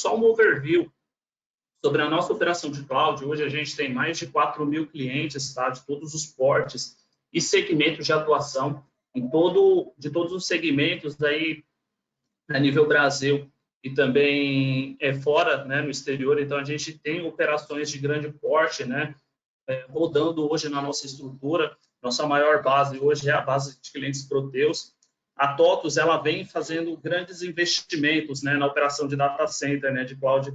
só um overview sobre a nossa operação de cloud. Hoje a gente tem mais de 4.000 clientes, tá, de todos os portes e segmentos de atuação, de todos os segmentos aí a nível Brasil e também fora, né, no exterior. Então, a gente tem operações de grande porte, né, rodando hoje na nossa estrutura. Nossa maior base hoje é a base de clientes Proteus. A TOTVS, ela vem fazendo grandes investimentos, né, na operação de data center, né, de cloud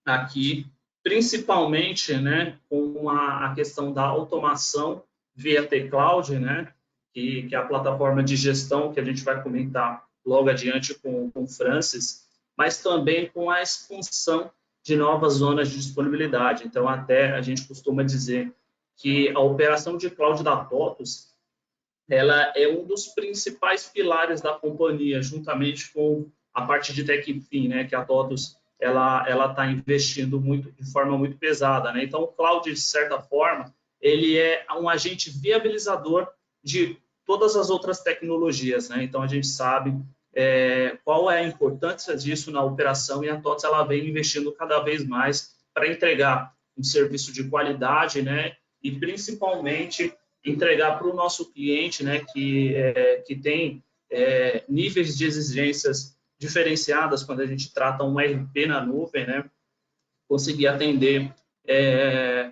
aqui, principalmente, né, com a questão da automação via T-Cloud, né, que é a plataforma de gestão que a gente vai comentar logo adiante com o Francis, mas também com a expansão de novas zonas de disponibilidade. Então, até a gente costuma dizer que a operação de cloud da TOTVS, ela é um dos principais pilares da companhia, juntamente com a parte de Tech Infin, né, que a TOTVS ela está investindo de forma muito pesada, né? Então, o cloud, de certa forma, ele é um agente viabilizador de todas as outras tecnologias, né? Então, a gente sabe qual é a importância disso na operação, e a TOTVS ela vem investindo cada vez mais para entregar um serviço de qualidade, né? E principalmente entregar para o nosso cliente, né, que tem níveis de exigências diferenciadas quando a gente trata um ERP na nuvem, né, conseguir atender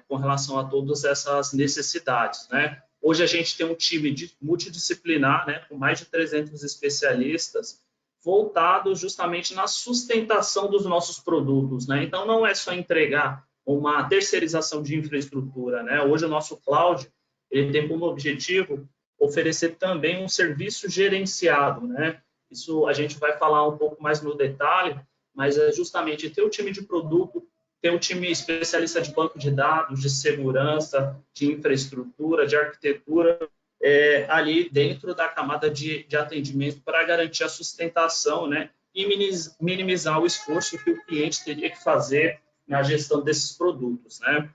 com relação a todas essas necessidades, né. Hoje a gente tem um time multidisciplinar, né, com mais de 300 especialistas, voltado justamente na sustentação dos nossos produtos, né. Então, não é só entregar uma terceirização de infraestrutura, né. Hoje o nosso cloud, ele tem como objetivo oferecer também um serviço gerenciado, né. Isso a gente vai falar um pouco mais no detalhe, mas é justamente ter o time de produto, ter um time especialista de banco de dados, de segurança, de infraestrutura, de arquitetura, ali dentro da camada de atendimento para garantir a sustentação, né, e minimizar o esforço que o cliente teria que fazer na gestão desses produtos, né.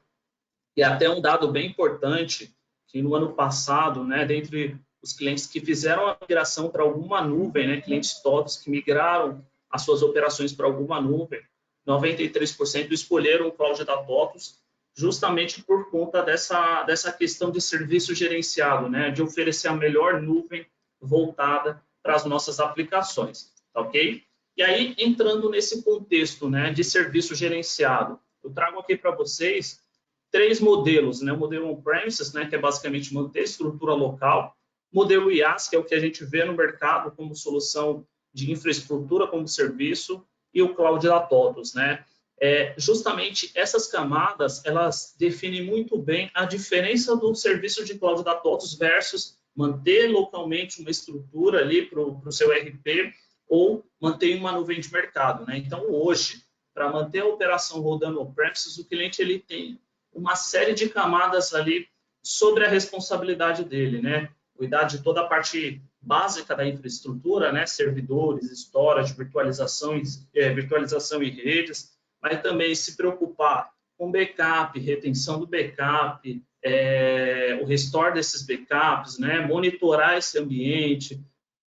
E até um dado bem importante, que no ano passado, né, dentre os clientes que fizeram a migração para alguma nuvem, né, clientes TOTVS que migraram as suas operações para alguma nuvem, 93% escolheram o cloud da TOTVS justamente por conta dessa questão de serviço gerenciado, né, de oferecer a melhor nuvem voltada para as nossas aplicações, tá ok? E aí, entrando nesse contexto, né, de serviço gerenciado, eu trago aqui para vocês 3 modelos, né? O modelo on-premises, né, que é basicamente manter a estrutura local, modelo IaaS, que é o que a gente vê no mercado como solução de infraestrutura como serviço, e o cloud da TOTVS, né? Justamente essas camadas, elas definem muito bem a diferença do serviço de cloud da TOTVS versus manter localmente uma estrutura ali para o seu ERP ou manter uma nuvem de mercado, né? Então, hoje, para manter a operação rodando on-premises, o cliente ele tem uma série de camadas ali sobre a responsabilidade dele, né? Cuidar de toda a parte básica da infraestrutura, né? Servidores, storage, virtualização e redes, mas também se preocupar com backup, retenção do backup, o restore desses backups, né? Monitorar esse ambiente,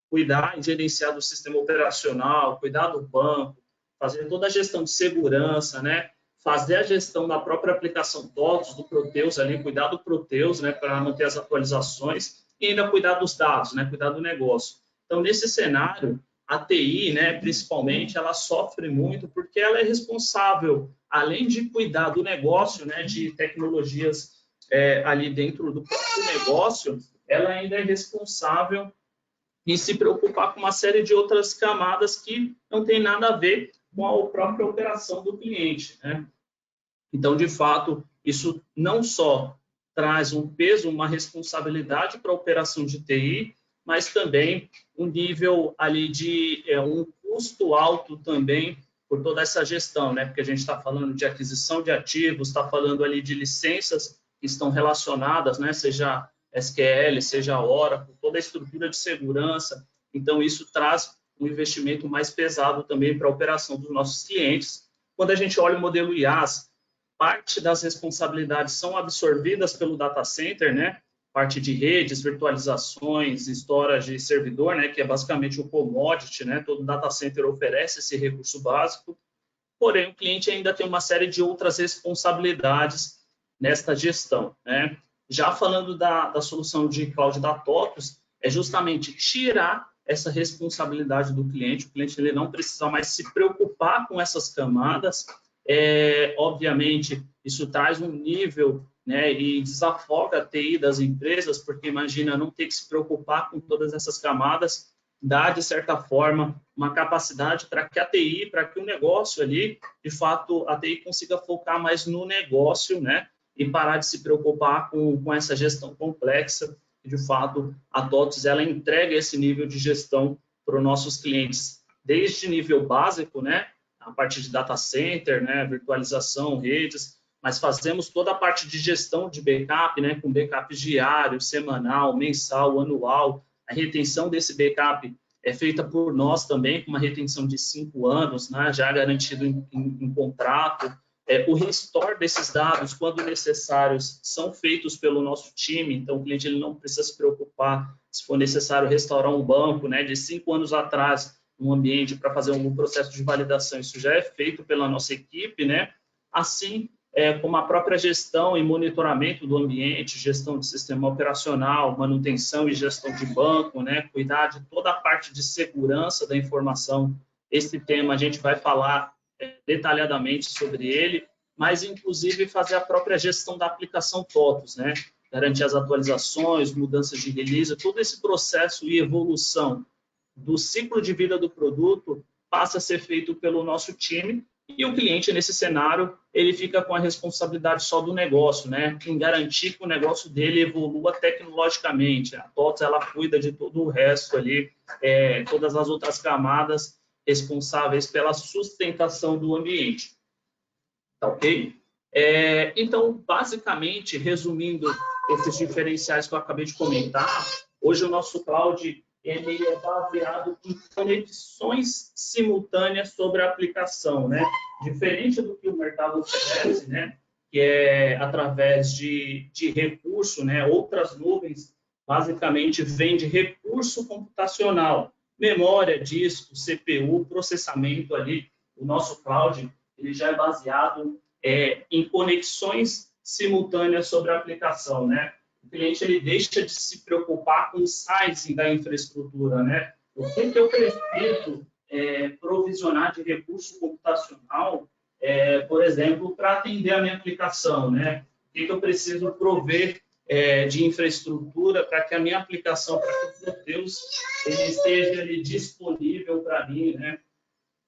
cuidar e gerenciar do sistema operacional, cuidar do banco, fazer toda a gestão de segurança, né? Fazer a gestão da própria aplicação TOTVS, do Proteus ali, cuidar do Proteus, né, para manter as atualizações e ainda cuidar dos dados, né, cuidar do negócio. Então, nesse cenário, a TI, né, principalmente, ela sofre muito porque ela é responsável, além de cuidar do negócio, né, de tecnologias ali dentro do próprio negócio, ela ainda é responsável em se preocupar com uma série de outras camadas que não tem nada a ver com a própria operação do cliente, né? Então, de fato, isso não só traz um peso, uma responsabilidade para a operação de TI, mas também um nível ali de um custo alto também por toda essa gestão, né? Porque a gente está falando de aquisição de ativos, está falando ali de licenças que estão relacionadas, né? Seja SQL, seja Oracle, toda a estrutura de segurança. Então, isso traz um investimento mais pesado também para a operação dos nossos clientes. Quando a gente olha o modelo IaaS, parte das responsabilidades são absorvidas pelo data center, né? Parte de redes, virtualizações, storage de servidor, né? Que é basicamente o commodity, né? Todo data center oferece esse recurso básico. porém o cliente ainda tem uma série de outras responsabilidades nesta gestão, né? Já falando da solução de cloud da TOTVS, é justamente tirar essa responsabilidade do cliente. O cliente ele não precisa mais se preocupar com essas camadas. Obviamente, isso traz um nível, né, e desafoga a TI das empresas, porque imagina não ter que se preocupar com todas essas camadas, dá, de certa forma, uma capacidade para que a TI, para que o negócio ali, de fato, a TI consiga focar mais no negócio, né, e parar de se preocupar com essa gestão complexa. De fato, a TOTVS ela entrega esse nível de gestão para os nossos clientes, desde nível básico, né, a parte de data center, né, virtualização, redes, mas fazemos toda a parte de gestão de backup, né, com backup diário, semanal, mensal, anual. A retenção desse backup é feita por nós também, com uma retenção de 5 anos, né, já garantido em contrato. O restore desses dados, quando necessários, são feitos pelo nosso time, então o cliente ele não precisa se preocupar se for necessário restaurar um banco, né, de 5 anos atrás, um ambiente para fazer um processo de validação, isso já é feito pela nossa equipe, né? Assim como a própria gestão e monitoramento do ambiente, gestão de sistema operacional, manutenção e gestão de banco, né? Cuidar de toda a parte de segurança da informação. Esse tema a gente vai falar detalhadamente sobre ele, mas inclusive fazer a própria gestão da aplicação TOTVS, né? Garantir as atualizações, mudanças de release, todo esse processo e evolução do ciclo de vida do produto passa a ser feito pelo nosso time, e o cliente, nesse cenário, ele fica com a responsabilidade só do negócio, né? Em garantir que o negócio dele evolua tecnologicamente. A TOTVS, ela cuida de todo o resto ali, todas as outras camadas responsáveis pela sustentação do ambiente. Tá ok? Então, basicamente, resumindo esses diferenciais que eu acabei de comentar, hoje o nosso cloud ele é baseado em conexões simultâneas sobre a aplicação, né? Diferente do que o mercado oferece, né? Que é através de recurso, né? Outras nuvens, basicamente, vêm de recurso computacional, memória, disco, CPU, processamento ali. O nosso cloud ele já é baseado em conexões simultâneas sobre a aplicação, né? O cliente ele deixa de se preocupar com o sizing da infraestrutura, né? O que eu preciso provisionar de recurso computacional, por exemplo, para atender a minha aplicação, né? O que eu preciso prover de infraestrutura para que a minha aplicação, para que o Proteus ele esteja ali disponível para mim, né?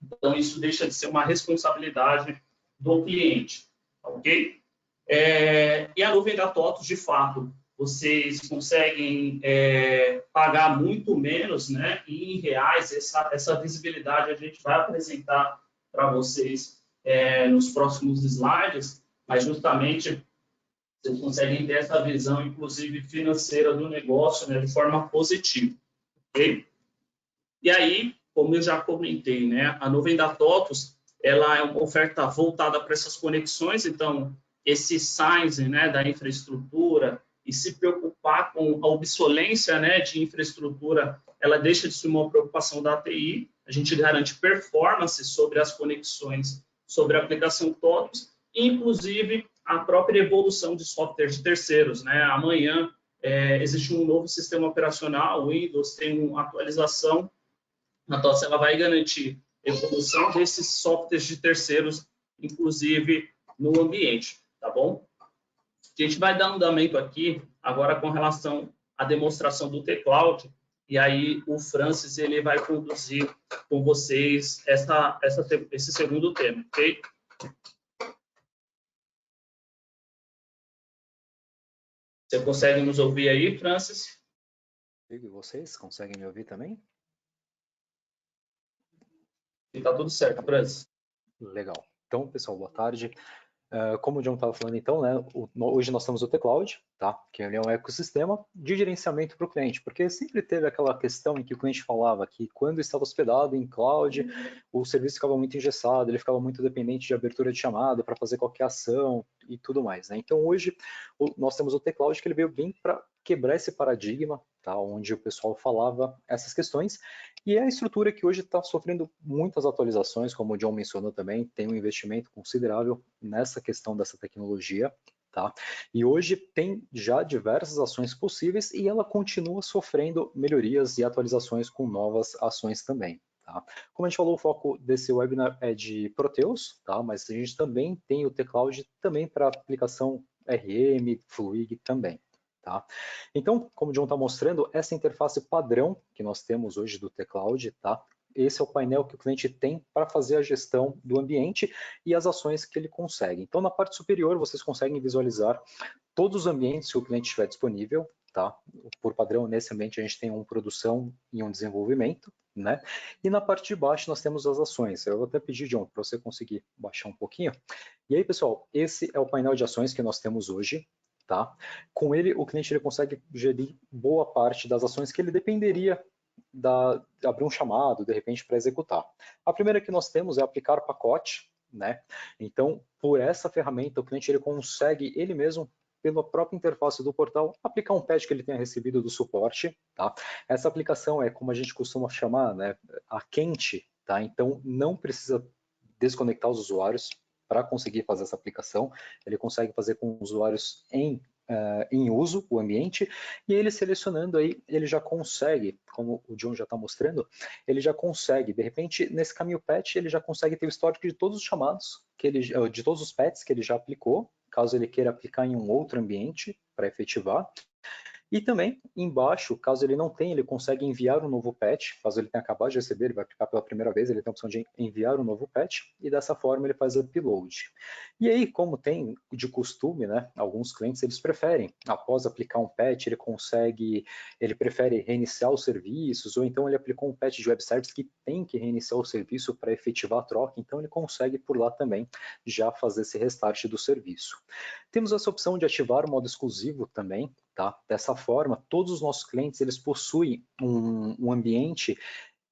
Então, isso deixa de ser uma responsabilidade do cliente, ok? E a nuvem da TOTVS, de fato, vocês conseguem pagar muito menos, né? E em reais, essa visibilidade a gente vai apresentar para vocês nos próximos slides, mas justamente vocês conseguem ter essa visão, inclusive financeira do negócio, né? De forma positiva, ok? E aí, como eu já comentei, né? A nuvem da TOTVS, ela é uma oferta voltada para essas conexões, então esse sizing, né, da infraestrutura e se preocupar com a obsolência, né, de infraestrutura, ela deixa de ser uma preocupação da TI. A gente garante performance sobre as conexões, sobre a aplicação TOTVS, e inclusive a própria evolução de software de terceiros, né? Amanhã existe um novo sistema operacional, o Windows tem uma atualização, a TOTVS ela vai garantir evolução desses softwares de terceiros, inclusive no ambiente, tá bom? A gente vai dar andamento aqui agora com relação à demonstração do T-Cloud, e aí o Francis ele vai conduzir com vocês esse segundo tema, ok? Você consegue nos ouvir aí, Francis? E vocês conseguem me ouvir também? Está tudo certo, Francis. Legal. Então, pessoal, boa tarde. Como o John estava falando, então, né, hoje nós temos o T-Cloud, tá? Que ele é um ecossistema de gerenciamento para o cliente, porque sempre teve aquela questão em que o cliente falava que quando estava hospedado em cloud, o serviço ficava muito engessado, ele ficava muito dependente de abertura de chamada para fazer qualquer ação e tudo mais, né? Então, hoje nós temos o T-Cloud que ele veio bem para quebrar esse paradigma, tá? Onde o pessoal falava essas questões, e é a estrutura que hoje está sofrendo muitas atualizações, como o John mencionou também, tem um investimento considerável nessa questão dessa tecnologia, tá? E hoje tem já diversas ações possíveis e ela continua sofrendo melhorias e atualizações com novas ações também. Tá? Como a gente falou, o foco desse webinar é de Proteus, tá? Mas a gente também tem o T-Cloud também para aplicação RM, Fluig também. Tá? Então, como o John está mostrando, essa interface padrão que nós temos hoje do T-Cloud, tá? Esse é o painel que o cliente tem para fazer a gestão do ambiente e as ações que ele consegue. Então, na parte superior, vocês conseguem visualizar todos os ambientes que o cliente tiver disponível, tá? Por padrão, nesse ambiente a gente tem uma produção e um desenvolvimento, né? E na parte de baixo nós temos as ações. Eu vou até pedir, John, para você conseguir baixar um pouquinho. E aí, pessoal, esse é o painel de ações que nós temos hoje, tá? Com ele, o cliente ele consegue gerir boa parte das ações que ele dependeria de abrir um chamado, de repente, para executar. A primeira que nós temos é aplicar pacote, né? Então, por essa ferramenta, o cliente ele consegue, ele mesmo, pela própria interface do portal, aplicar um patch que ele tenha recebido do suporte, tá? Essa aplicação é, como a gente costuma chamar, né, a quente, tá? Então, não precisa desconectar os usuários para conseguir fazer essa aplicação. Ele consegue fazer com os usuários em uso, o ambiente, e ele selecionando aí, ele já consegue, como o John já está mostrando, ele já consegue, de repente, nesse caminho patch, ele já consegue ter o histórico de todos os chamados, de todos os patches que ele já aplicou, caso ele queira aplicar em um outro ambiente para efetivar. E também, embaixo, caso ele não tenha, ele consegue enviar um novo patch, caso ele tenha acabado de receber, ele vai aplicar pela primeira vez, ele tem a opção de enviar um novo patch, e dessa forma ele faz upload. E aí, como tem de costume, né, alguns clientes eles preferem, após aplicar um patch, ele prefere reiniciar os serviços, ou então ele aplicou um patch de web service que tem que reiniciar o serviço para efetivar a troca, então ele consegue por lá também já fazer esse restart do serviço. Temos essa opção de ativar o modo exclusivo também, tá? Dessa forma, todos os nossos clientes eles possuem um ambiente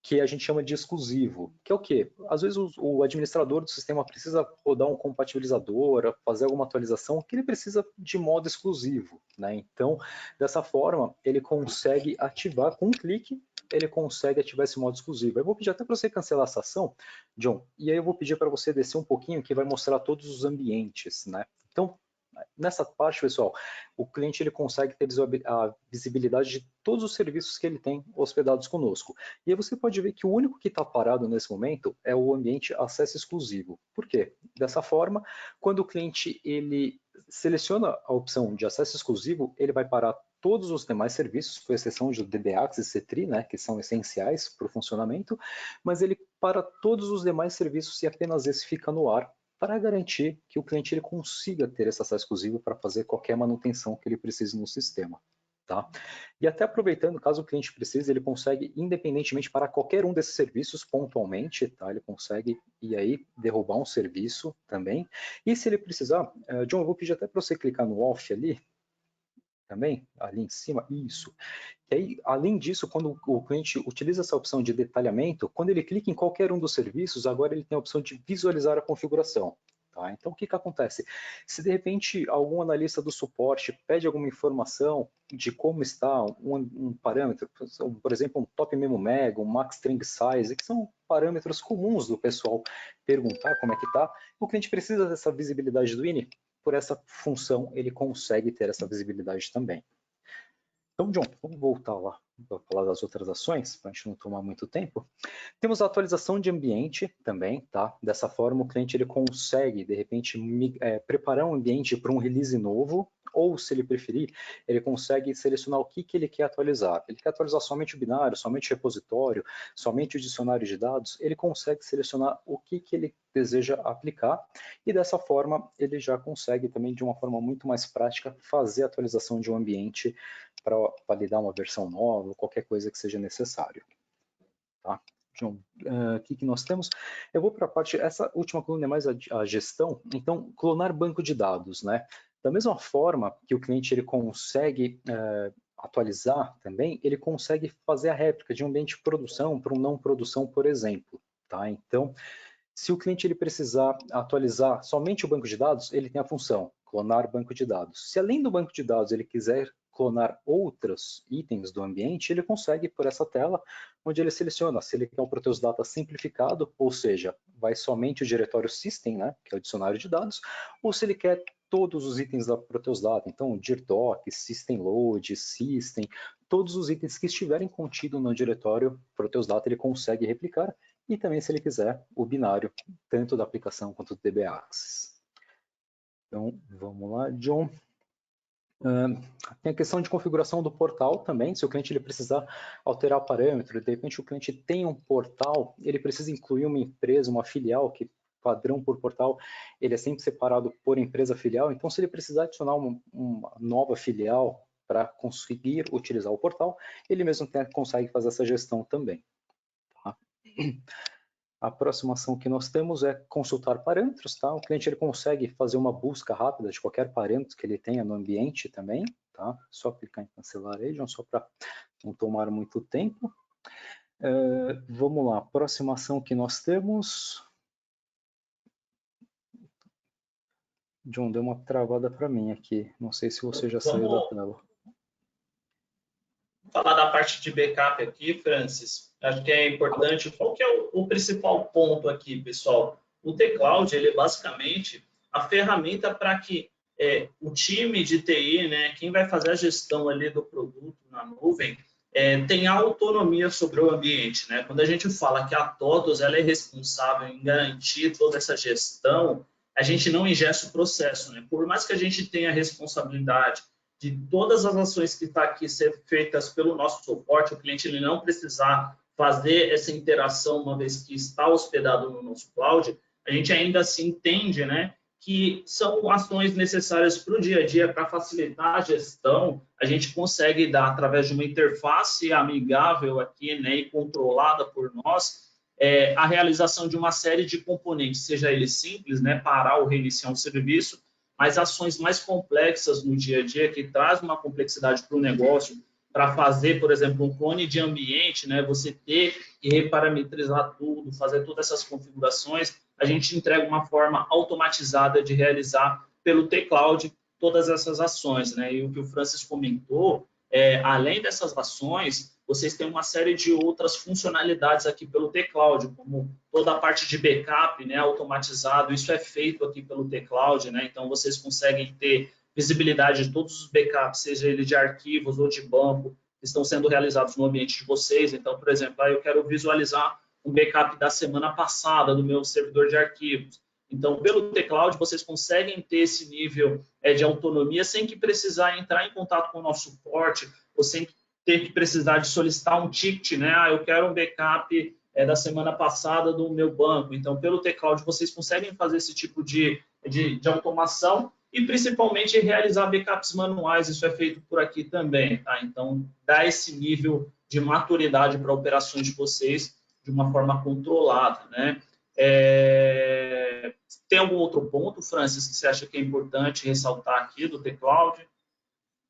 que a gente chama de exclusivo, que é o quê? Às vezes o administrador do sistema precisa rodar um compatibilizador, fazer alguma atualização, que ele precisa de modo exclusivo, né? Então, dessa forma, ele consegue ativar com um clique, ele consegue ativar esse modo exclusivo. Eu vou pedir até para você cancelar essa ação, John, e aí eu vou pedir para você descer um pouquinho, que vai mostrar todos os ambientes, né? Então, nessa parte, pessoal, o cliente ele consegue ter a visibilidade de todos os serviços que ele tem hospedados conosco. E aí você pode ver que o único que está parado nesse momento é o ambiente acesso exclusivo. Por quê? Dessa forma, quando o cliente ele seleciona a opção de acesso exclusivo, ele vai parar todos os demais serviços, com exceção de DBAX e CTRI, né, que são essenciais para o funcionamento, mas ele para todos os demais serviços e apenas esse fica no ar, para garantir que o cliente ele consiga ter esse acesso exclusivo para fazer qualquer manutenção que ele precise no sistema. Tá? E até aproveitando, caso o cliente precise, ele consegue, independentemente, para qualquer um desses serviços pontualmente, tá? Ele consegue ir aí derrubar um serviço também. E se ele precisar, John, eu vou pedir até para você clicar no off ali, também, ali em cima, isso. E aí, além disso, quando o cliente utiliza essa opção de detalhamento, quando ele clica em qualquer um dos serviços, agora ele tem a opção de visualizar a configuração. Tá? Então, o que acontece? Se de repente algum analista do suporte pede alguma informação de como está um parâmetro, por exemplo, um top memo mega, um max string size, que são parâmetros comuns do pessoal perguntar como é que está, o cliente precisa dessa visibilidade do INI, por essa função ele consegue ter essa visibilidade também. Então, John, vamos voltar lá para falar das outras ações, para a gente não tomar muito tempo. Temos a atualização de ambiente também, tá? Dessa forma, o cliente ele consegue, de repente, preparar um ambiente para um release novo, ou, se ele preferir, ele consegue selecionar o que ele quer atualizar. Ele quer atualizar somente o binário, somente o repositório, somente o dicionário de dados, ele consegue selecionar o que ele deseja aplicar, e dessa forma, ele já consegue também, de uma forma muito mais prática, fazer a atualização de um ambiente para validar uma versão nova, ou qualquer coisa que seja necessário. Tá? John, o que nós temos? Eu vou para a parte, essa última coluna é mais a gestão, então clonar banco de dados, né? Da mesma forma que o cliente ele consegue atualizar também, ele consegue fazer a réplica de um ambiente de produção para um não produção, por exemplo. Tá? Então, se o cliente ele precisar atualizar somente o banco de dados, ele tem a função clonar banco de dados. Se além do banco de dados ele quiser clonar outros itens do ambiente, ele consegue por essa tela, onde ele seleciona se ele quer um Proteus Data simplificado, ou seja, vai somente o diretório System, né, que é o dicionário de dados, ou se ele quer todos os itens da Proteus Data, então dirdoc, system load, system, todos os itens que estiverem contidos no diretório Proteus Data ele consegue replicar, e também se ele quiser o binário, tanto da aplicação quanto do DB Access. Então, vamos lá, John. Tem a questão de configuração do portal também, se o cliente ele precisar alterar o parâmetro, de repente o cliente tem um portal, ele precisa incluir uma empresa, uma filial, que padrão por portal, ele é sempre separado por empresa filial, então se ele precisar adicionar uma nova filial para conseguir utilizar o portal, ele mesmo consegue fazer essa gestão também. Tá? A próxima ação que nós temos é consultar parâmetros, tá? O cliente ele consegue fazer uma busca rápida de qualquer parâmetro que ele tenha no ambiente também, tá? Só clicar em cancelar agent, só para não tomar muito tempo. Vamos lá, próxima ação que nós temos. John, deu uma travada para mim aqui, não sei se você já saiu da tela. Falar da parte de backup aqui, Francis, acho que é importante. Qual que é o principal ponto aqui, pessoal? O T-Cloud, ele é basicamente a ferramenta para que o time de TI, né, quem vai fazer a gestão ali do produto na nuvem, tenha autonomia sobre o ambiente, né? Quando a gente fala que a TOTVS ela é responsável em garantir toda essa gestão, a gente não ingessa o processo, né? Por mais que a gente tenha responsabilidade de todas as ações que estão aqui sendo feitas pelo nosso suporte, o cliente ele não precisar fazer essa interação uma vez que está hospedado no nosso cloud, a gente ainda assim entende, né, que são ações necessárias para o dia a dia, para facilitar a gestão, a gente consegue dar, através de uma interface amigável aqui, né, e controlada por nós, a realização de uma série de componentes, seja ele simples, né, parar ou reiniciar um serviço, mas ações mais complexas no dia a dia, que traz uma complexidade para o negócio, para fazer, por exemplo, um clone de ambiente, né, você ter que reparametrizar tudo, fazer todas essas configurações, a gente entrega uma forma automatizada de realizar pelo T-Cloud todas essas ações, né? E o que o Francis comentou, além dessas ações, vocês têm uma série de outras funcionalidades aqui pelo T-Cloud, como toda a parte de backup, né, automatizado, isso é feito aqui pelo T-Cloud, né? Então vocês conseguem ter visibilidade de todos os backups, seja ele de arquivos ou de banco, que estão sendo realizados no ambiente de vocês. Então, por exemplo, eu quero visualizar um backup da semana passada do meu servidor de arquivos. Então, pelo T-Cloud, vocês conseguem ter esse nível de autonomia sem que precisar entrar em contato com o nosso suporte ou sem ter que precisar de solicitar um ticket, né? Eu quero um backup da semana passada do meu banco. Então, pelo T-Cloud, vocês conseguem fazer esse tipo de automação e, principalmente, realizar backups manuais. Isso é feito por aqui também, tá? Então, dá esse nível de maturidade para operações de vocês de uma forma controlada, né? Tem algum outro ponto, Francis, que você acha que é importante ressaltar aqui do T-Cloud?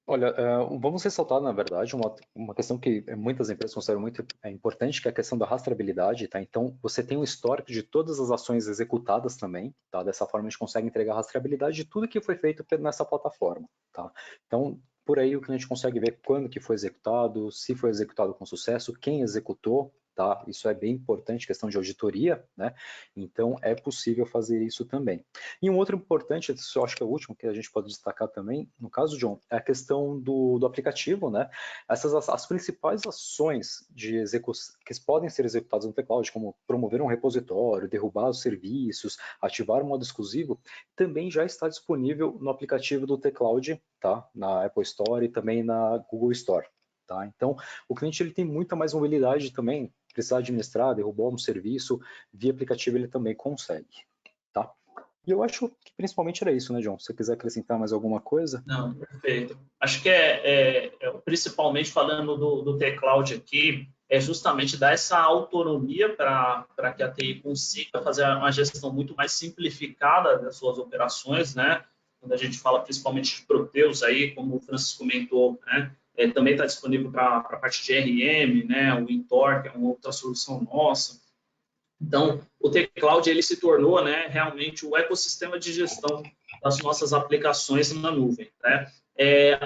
Olha, vamos ressaltar, na verdade, uma questão que muitas empresas consideram muito importante, que é a questão da rastreabilidade, tá? Então, você tem um histórico de todas as ações executadas também, tá? Dessa forma, a gente consegue entregar a rastreabilidade de tudo que foi feito nessa plataforma, tá? Então, por aí o cliente consegue ver quando que foi executado, se foi executado com sucesso, quem executou, tá? Isso é bem importante, questão de auditoria, né? Então, é possível fazer isso também. E um outro importante, isso eu acho que é o último que a gente pode destacar também, no caso, John, é a questão do aplicativo, né? As principais ações que podem ser executadas no T-Cloud, como promover um repositório, derrubar os serviços, ativar o modo exclusivo, também já está disponível no aplicativo do T-Cloud, tá? Na Apple Store e também na Google Store. Tá? Então, o cliente ele tem muita mais mobilidade também, precisar administrar, derrubar um serviço, via aplicativo ele também consegue. Tá? E eu acho que principalmente era isso, né, John? Se você quiser acrescentar mais alguma coisa. Não, perfeito. Acho que principalmente falando do T-Cloud aqui, é justamente dar essa autonomia para que a TI consiga fazer uma gestão muito mais simplificada das suas operações, né? Quando a gente fala principalmente de Proteus aí, como o Francis comentou, né? Também está disponível para a parte de RM, né? O Intor, que é uma outra solução nossa. Então, o T-Cloud ele se tornou, né, realmente o ecossistema de gestão das nossas aplicações na nuvem, né?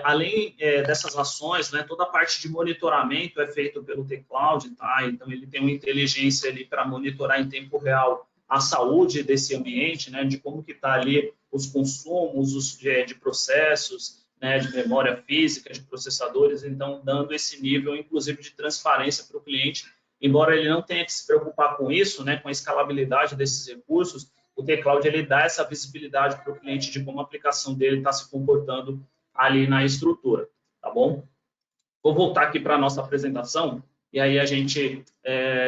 Além dessas ações, né, toda a parte de monitoramento é feita pelo T-Cloud, tá? Então, ele tem uma inteligência ali para monitorar em tempo real a saúde desse ambiente, né, de como que está ali os consumos de processos, né, de memória física, de processadores, então, dando esse nível, inclusive, de transparência para o cliente, embora ele não tenha que se preocupar com isso, né, com a escalabilidade desses recursos, o T-Cloud ele dá essa visibilidade para o cliente de como a aplicação dele está se comportando ali na estrutura, tá bom? Vou voltar aqui para a nossa apresentação e aí a gente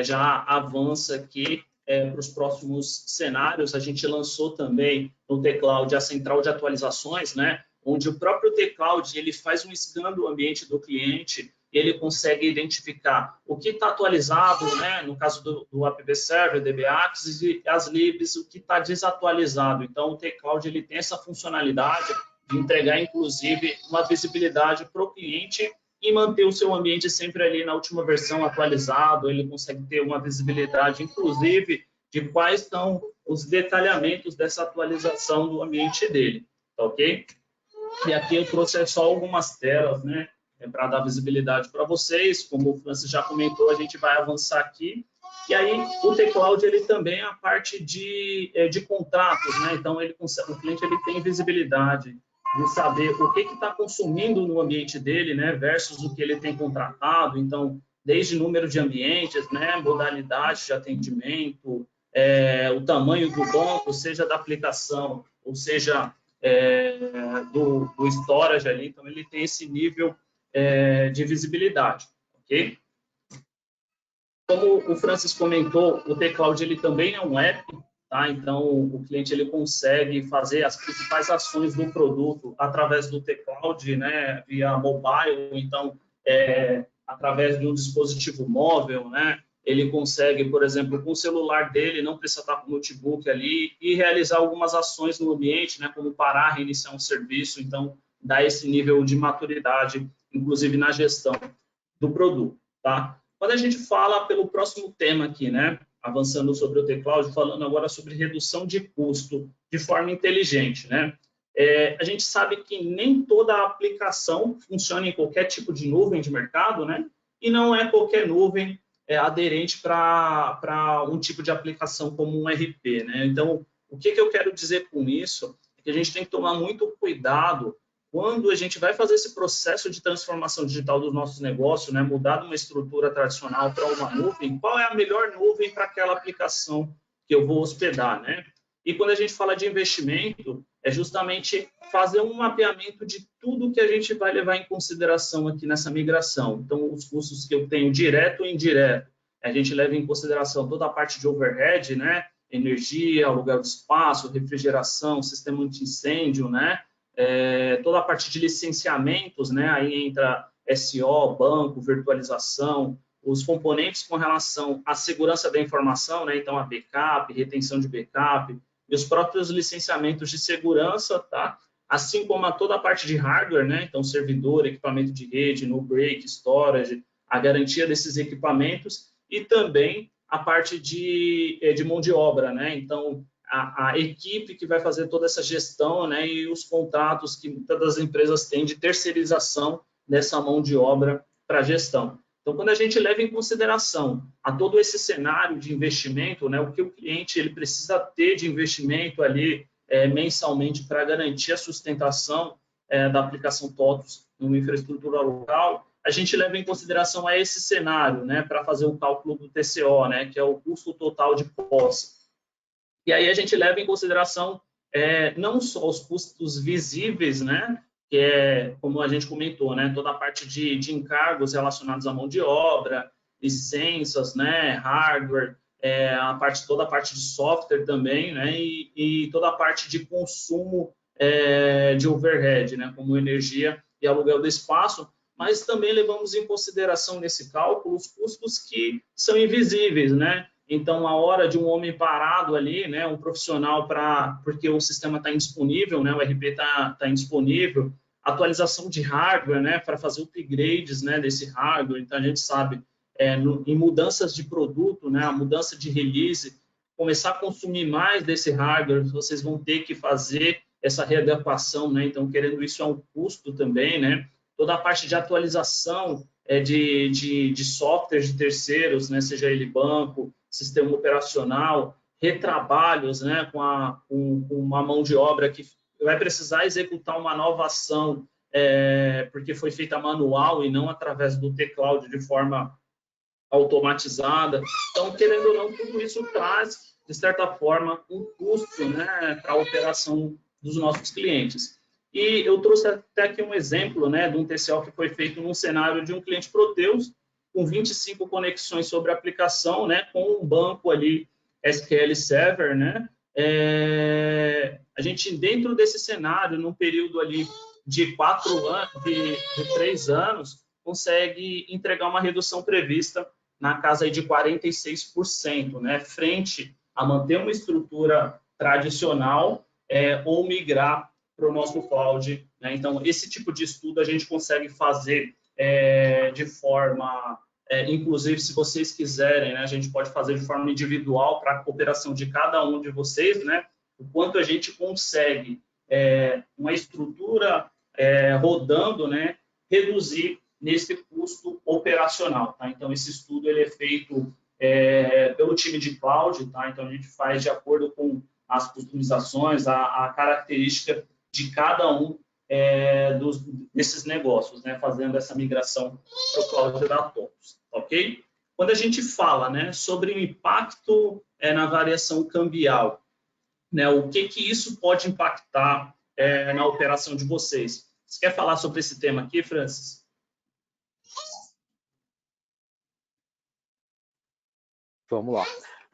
já avança aqui para os próximos cenários. A gente lançou também no T-Cloud a central de atualizações, né, onde o próprio T-Cloud ele faz um scan do ambiente do cliente, ele consegue identificar o que está atualizado, né, no caso do App Server, DBAccess e as libs, o que está desatualizado. Então, o T-Cloud ele tem essa funcionalidade de entregar, inclusive, uma visibilidade para o cliente e manter o seu ambiente sempre ali na última versão atualizado. Ele consegue ter uma visibilidade, inclusive, de quais são os detalhamentos dessa atualização do ambiente dele, tá ok? E aqui eu trouxe só algumas telas, né, para dar visibilidade para vocês. Como o Francis já comentou, a gente vai avançar aqui. E aí, o T-Cloud, ele também é a parte de contratos, né? Então, o cliente ele tem visibilidade de saber o que está consumindo no ambiente dele, né, versus o que ele tem contratado. Então, desde número de ambientes, né, modalidade de atendimento, o tamanho do banco, seja da aplicação, ou seja, do storage ali. Então, ele tem esse nível de visibilidade, ok? Como o Francis comentou, o T-Cloud ele também é um app, tá? Então, o cliente ele consegue fazer as principais ações do produto através do T-Cloud, né? Via mobile, então, através de um dispositivo móvel, né? Ele consegue, por exemplo, com o celular dele, não precisa estar com o notebook ali, e realizar algumas ações no ambiente, né? Como parar, reiniciar um serviço. Então, dá esse nível de maturidade, inclusive na gestão do produto, tá? Quando a gente fala pelo próximo tema aqui, né, avançando sobre o T-Cloud, falando agora sobre redução de custo de forma inteligente, né? A gente sabe que nem toda aplicação funciona em qualquer tipo de nuvem de mercado, né? E não é qualquer nuvem aderente para um tipo de aplicação como um RP, né? Então, o que eu quero dizer com isso? É que a gente tem que tomar muito cuidado quando a gente vai fazer esse processo de transformação digital dos nossos negócios, né, mudar de uma estrutura tradicional para uma nuvem, qual é a melhor nuvem para aquela aplicação que eu vou hospedar, né? E quando a gente fala de investimento, é justamente fazer um mapeamento de tudo que a gente vai levar em consideração aqui nessa migração. Então, os custos que eu tenho direto e indireto, a gente leva em consideração toda a parte de overhead, né? Energia, aluguel de espaço, refrigeração, sistema anti-incêndio, né? Toda a parte de licenciamentos, né? Aí entra SO, banco, virtualização, os componentes com relação à segurança da informação, né? Então, a backup, retenção de backup, e os próprios licenciamentos de segurança, tá? Assim como toda a parte de hardware, né? Então, servidor, equipamento de rede, no break, storage, a garantia desses equipamentos e também a parte de mão de obra, né? Então, a equipe que vai fazer toda essa gestão, né, e os contratos que muitas das empresas têm de terceirização dessa mão de obra para gestão. Então, quando a gente leva em consideração a todo esse cenário de investimento, né, o que o cliente ele precisa ter de investimento ali mensalmente para garantir a sustentação da aplicação TOTVS numa infraestrutura local, a gente leva em consideração esse cenário, né, para fazer o cálculo do TCO, né, que é o custo total de posse. E aí a gente leva em consideração não só os custos visíveis, né, que é, como a gente comentou, né, toda a parte de encargos relacionados à mão de obra, licenças, né, hardware, toda a parte de software também, né, e toda a parte de consumo de overhead, né, como energia e aluguel do espaço, mas também levamos em consideração nesse cálculo os custos que são invisíveis, né? Então, a hora de um homem parado ali, né, um profissional porque o sistema está indisponível, né, o RP está indisponível, atualização de hardware, né, para fazer upgrades, né, desse hardware. Então, a gente sabe em mudanças de produto, né, a mudança de release, começar a consumir mais desse hardware, vocês vão ter que fazer essa readequação, né? Então, querendo isso, é um custo também, né? Toda a parte de atualização de softwares de terceiros, né? Seja ele banco, sistema operacional, retrabalhos, né? Com uma mão de obra que vai precisar executar uma nova ação, porque foi feita manual e não através do teclado de forma automatizada. Então, querendo ou não, tudo isso traz, de certa forma, um custo, né, para a operação dos nossos clientes. E eu trouxe até aqui um exemplo, né, de um TCO que foi feito num cenário de um cliente Proteus, com 25 conexões sobre a aplicação, né, com um banco ali, SQL Server, né, a gente, dentro desse cenário, num período ali de 3 anos, consegue entregar uma redução prevista na casa aí de 46%, né, frente a manter uma estrutura tradicional ou migrar para o nosso cloud, né? Então, esse tipo de estudo a gente consegue fazer de forma, inclusive, se vocês quiserem, né, a gente pode fazer de forma individual para a cooperação de cada um de vocês, né, o quanto a gente consegue uma estrutura rodando, né, reduzir nesse custo operacional, tá? Então, esse estudo ele é feito pelo time de cloud, tá? Então, a gente faz de acordo com as customizações, a característica de cada um desses negócios, né? Fazendo essa migração para o cloud da TOTVS, ok? Quando a gente fala, né, sobre o impacto na variação cambial, né, o que isso pode impactar na operação de vocês? Você quer falar sobre esse tema aqui, Francis? Vamos lá.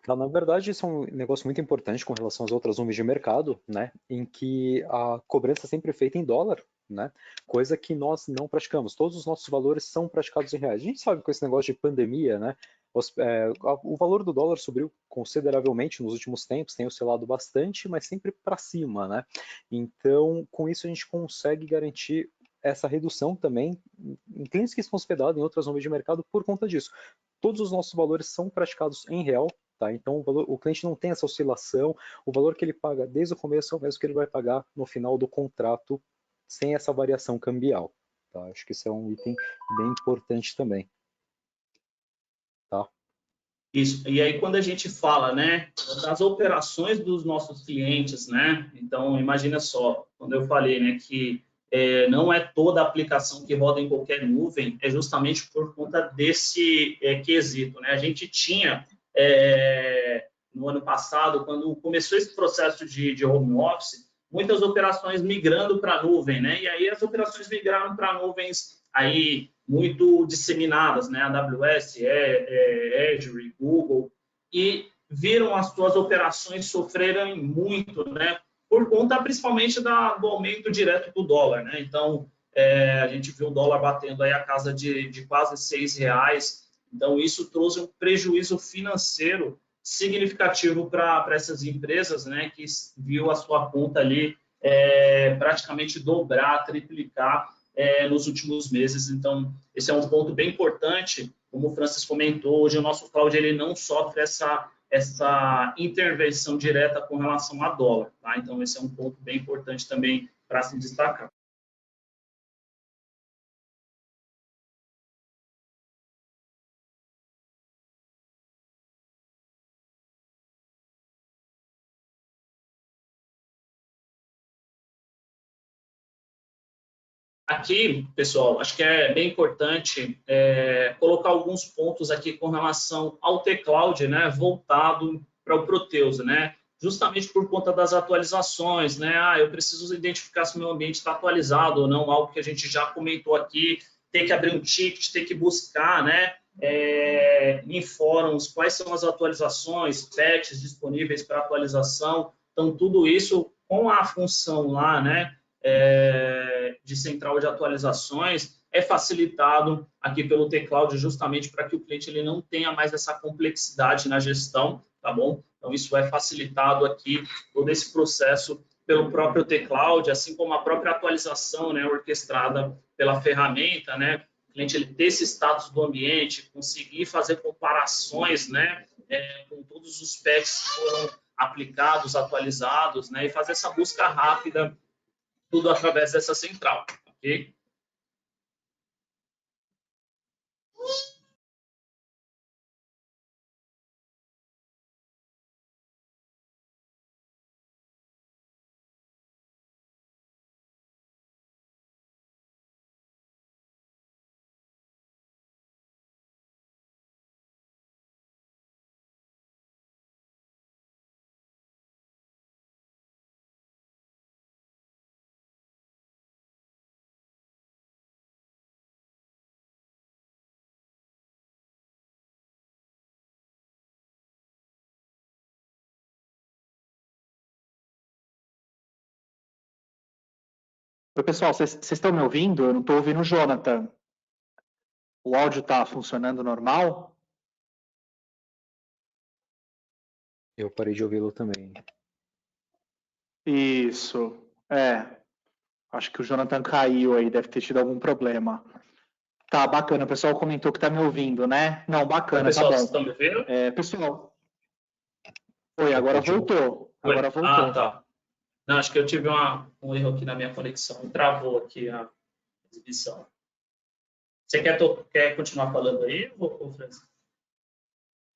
Na verdade, isso é um negócio muito importante com relação às outras nuvens de mercado, né, em que a cobrança é sempre feita em dólar, né, coisa que nós não praticamos. Todos os nossos valores são praticados em reais. A gente sabe que com esse negócio de pandemia, né, o valor do dólar subiu consideravelmente nos últimos tempos, tem oscilado bastante, mas sempre para cima, né. Então, com isso a gente consegue garantir essa redução também em clientes que estão hospedados em outras nuvens de mercado por conta disso. Todos os nossos valores são praticados em real, tá? Então o cliente não tem essa oscilação, o valor que ele paga desde o começo é o mesmo que ele vai pagar no final do contrato, sem essa variação cambial. Tá? Acho que isso é um item bem importante também. Tá? Isso. E aí, quando a gente fala, né, das operações dos nossos clientes, né, então, imagina só, quando eu falei, né, que não é toda aplicação que roda em qualquer nuvem, é justamente por conta desse quesito, né? A gente tinha, no ano passado, quando começou esse processo de home office, muitas operações migrando para a nuvem, né? E aí as operações migraram para nuvens aí muito disseminadas, né? AWS, Azure, Google, e viram as suas operações sofrerem muito, né? Por conta principalmente do aumento direto do dólar, né? Então, a gente viu o dólar batendo aí a casa de quase R$6. Então, isso trouxe um prejuízo financeiro significativo para essas empresas, né? Que viu a sua conta ali praticamente dobrar, triplicar nos últimos meses. Então, esse é um ponto bem importante. Como o Francis comentou, hoje o nosso cloud ele não sofre essa intervenção direta com relação a dólar. Tá? Então, esse é um ponto bem importante também para se destacar. Aqui, pessoal, acho que é bem importante colocar alguns pontos aqui com relação ao T-Cloud, né, voltado para o Proteus, né, justamente por conta das atualizações, né, eu preciso identificar se o meu ambiente está atualizado ou não, algo que a gente já comentou aqui, ter que abrir um ticket, ter que buscar, né, em fóruns quais são as atualizações, patches disponíveis para atualização, então tudo isso com a função lá, né, de central de atualizações é facilitado aqui pelo T-Cloud justamente para que o cliente ele não tenha mais essa complexidade na gestão, tá bom? Então, isso é facilitado aqui, todo esse processo pelo próprio T-Cloud, assim como a própria atualização, né, orquestrada pela ferramenta, né, cliente ele ter esse status do ambiente, conseguir fazer comparações, né, com todos os patches que foram aplicados, atualizados, né, e fazer essa busca rápida, tudo através dessa central, ok? Oi, pessoal, vocês estão me ouvindo? Eu não estou ouvindo o Jonathan. O áudio está funcionando normal? Eu parei de ouvi-lo também. Isso. Acho que o Jonathan caiu aí, deve ter tido algum problema. Tá, bacana. O pessoal comentou que está me ouvindo, né? Não, bacana, Pessoal, tá vocês bom. estão me ouvindo? Pessoal. Oi, agora voltou. Agora voltou. Ah, tá. Não, acho que eu tive um erro aqui na minha conexão. Travou aqui a exibição. Você quer continuar falando aí, ou Francisco?